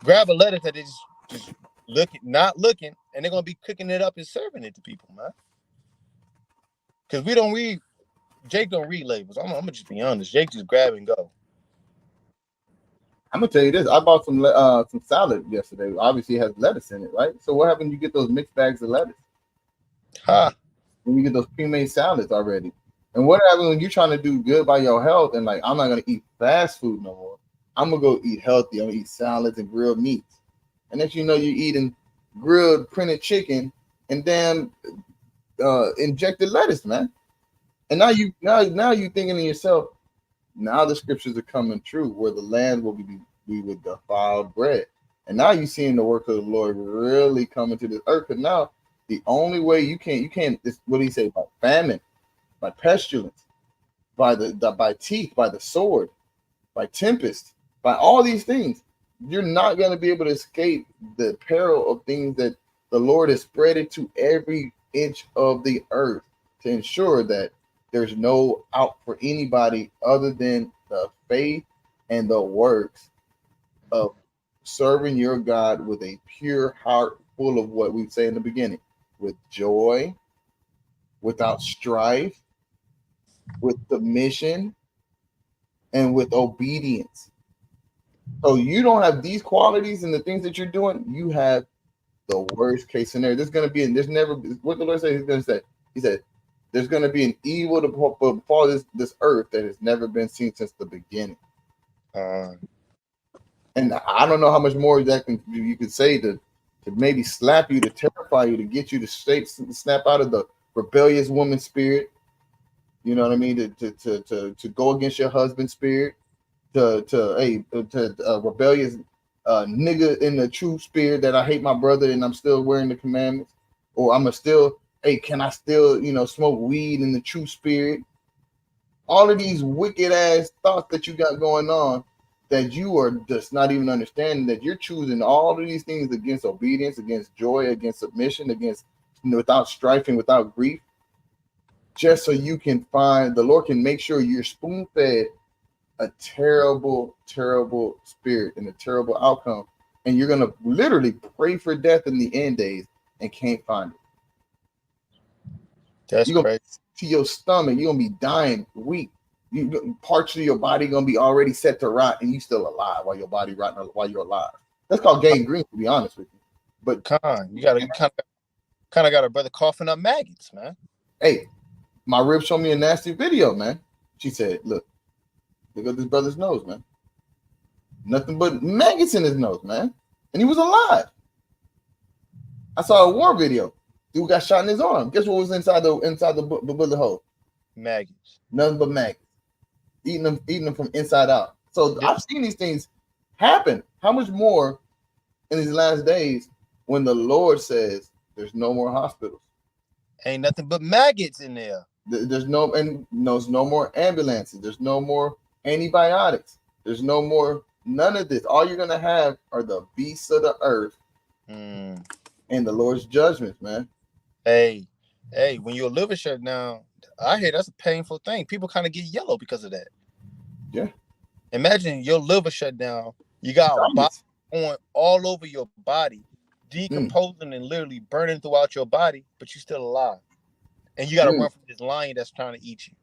grab a lettuce that they just not looking, and they're gonna be cooking it up and serving it to people, man. Because Jake don't read labels. I'm gonna just be honest. Jake just grab and go. I'm gonna tell you this. I bought some salad yesterday. Obviously, it has lettuce in it, right? So what happens when you get those mixed bags of lettuce? When you get those pre-made salads already. And what happens when you're trying to do good by your health and like, I'm not gonna eat fast food no more. I'm gonna go eat healthy. I'm gonna eat salads and grilled meats. And then you're eating grilled printed chicken and damn injected lettuce, man. And now you thinking to yourself, now the scriptures are coming true, where the land will be with defiled bread. And now you're seeing the work of the Lord really coming to this earth. Because now the only way you can't, what do he say, by famine, by pestilence, by teeth, by the sword, by tempest, by all these things, you're not going to be able to escape the peril of things that the Lord has spread it to every inch of the earth to ensure that there's no out for anybody other than the faith and the works of serving your God with a pure heart full of what we say in the beginning, with joy, without strife, with submission, and with obedience. So you don't have these qualities and the things that you're doing, you have the worst case scenario. There's going to be, there's never, what the Lord said, he's going to say, he said, There's going to be an evil to befall this earth that has never been seen since the beginning. And I don't know how much more you could say to maybe slap you, to terrify you, to get you to snap out of the rebellious woman spirit. You know what I mean? To go against your husband's spirit, to rebellious nigga in the true spirit that I hate my brother and I'm still wearing the commandments, or I'm still, hey, can I still, smoke weed in the true spirit? All of these wicked ass thoughts that you got going on, that you are just not even understanding, that you're choosing all of these things against obedience, against joy, against submission, against without strife and without grief, just so you can find the Lord can make sure you're spoon fed a terrible, terrible spirit and a terrible outcome, and you're gonna literally pray for death in the end days and can't find it. That's crazy. To your stomach, you're gonna be dying weak. Parts of your body gonna be already set to rot, and you still alive while your body rotting while you're alive. That's called gangrene, to be honest with you. But you kind of got a brother coughing up maggots, man. Hey, my rib showed me a nasty video, man. She said, look at this brother's nose, man. Nothing but maggots in his nose, man. And he was alive. I saw a war video. Dude got shot in his arm. Guess what was inside the bullet hole? Maggots. Nothing but maggots. Eating them from inside out. So I've seen these things happen. How much more in these last days when the Lord says there's no more hospitals? Ain't nothing but maggots in there. There's no more ambulances. There's no more antibiotics. There's no more none of this. All you're gonna have are the beasts of the earth and the Lord's judgments, man. Hey, when your liver shut down, I hear that's a painful thing. People kind of get yellow because of that. Yeah. Imagine your liver shut down. You got a body going all over your body, decomposing and literally burning throughout your body, but you're still alive. And you got to run from this lion that's trying to eat you.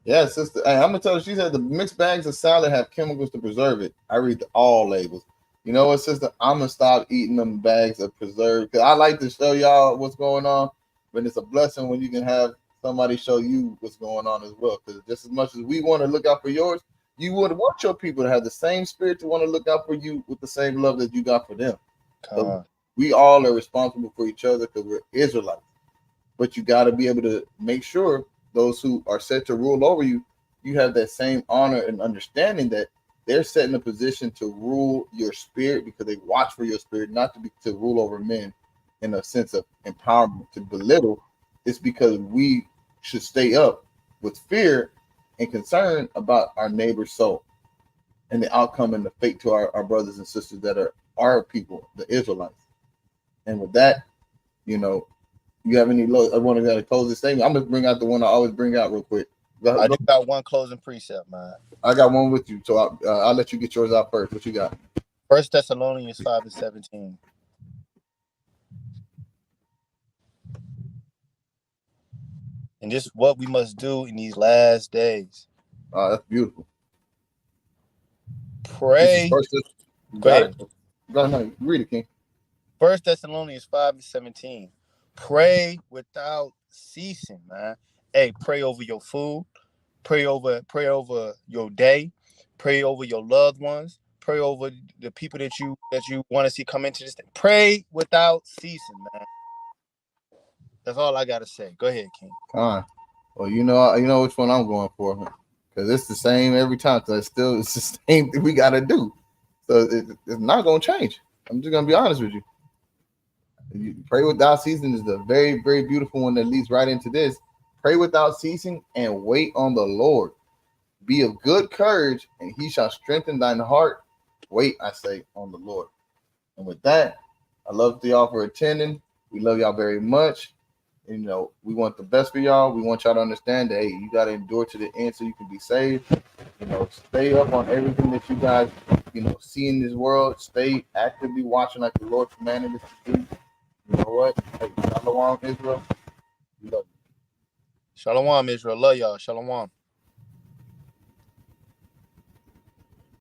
Yeah, sister. Hey, I'm gonna tell you, she said the mixed bags of salad have chemicals to preserve it. I read all labels. You know what, sister? I'm gonna stop eating them bags of preserved, because I like to show y'all what's going on, but it's a blessing when you can have somebody show you what's going on as well. Because just as much as we want to look out for yours, you would want your people to have the same spirit to want to look out for you with the same love that you got for them. So we all are responsible for each other because we're Israelites. But you got to be able to make sure those who are set to rule over you, you have that same honor and understanding that they're set in a position to rule your spirit because they watch for your spirit, not to rule over men in a sense of empowerment, to belittle. It's because we should stay up with fear and concern about our neighbor's soul and the outcome and the fate to our brothers and sisters that are our people, the Israelites. And with that, you have any? I want to close this thing. I'm gonna bring out the one I always bring out real quick. I do got one closing precept, man. I got one with you, so I'll let you get yours out first. What you got? 1 Thessalonians 5:17. And this is what we must do in these last days. Oh, that's beautiful. Pray. Go ahead. No, read it, King. 1 Thessalonians 5:17. Pray without ceasing, man. Hey, pray over your food. Pray over your day. Pray over your loved ones. Pray over the people that you want to see come into this thing. Pray without ceasing, man. That's all I gotta say. Go ahead, King. Well, you know which one I'm going for, because it's the same every time. So it's the same thing we gotta do. So it's not gonna change. I'm just gonna be honest with you. Pray without ceasing is the very, very beautiful one that leads right into this. Pray without ceasing and wait on the Lord. Be of good courage, and he shall strengthen thine heart. Wait, I say, on the Lord. And with that, I love y'all for attending. We love y'all very much. And, we want the best for y'all. We want y'all to understand that, hey, you got to endure to the end so you can be saved. Stay up on everything that you guys, see in this world. Stay actively watching like the Lord commanded us to do. You know what? Hey, Shalom, Israel. We love you. Shalom, Israel. Love y'all. Shalom.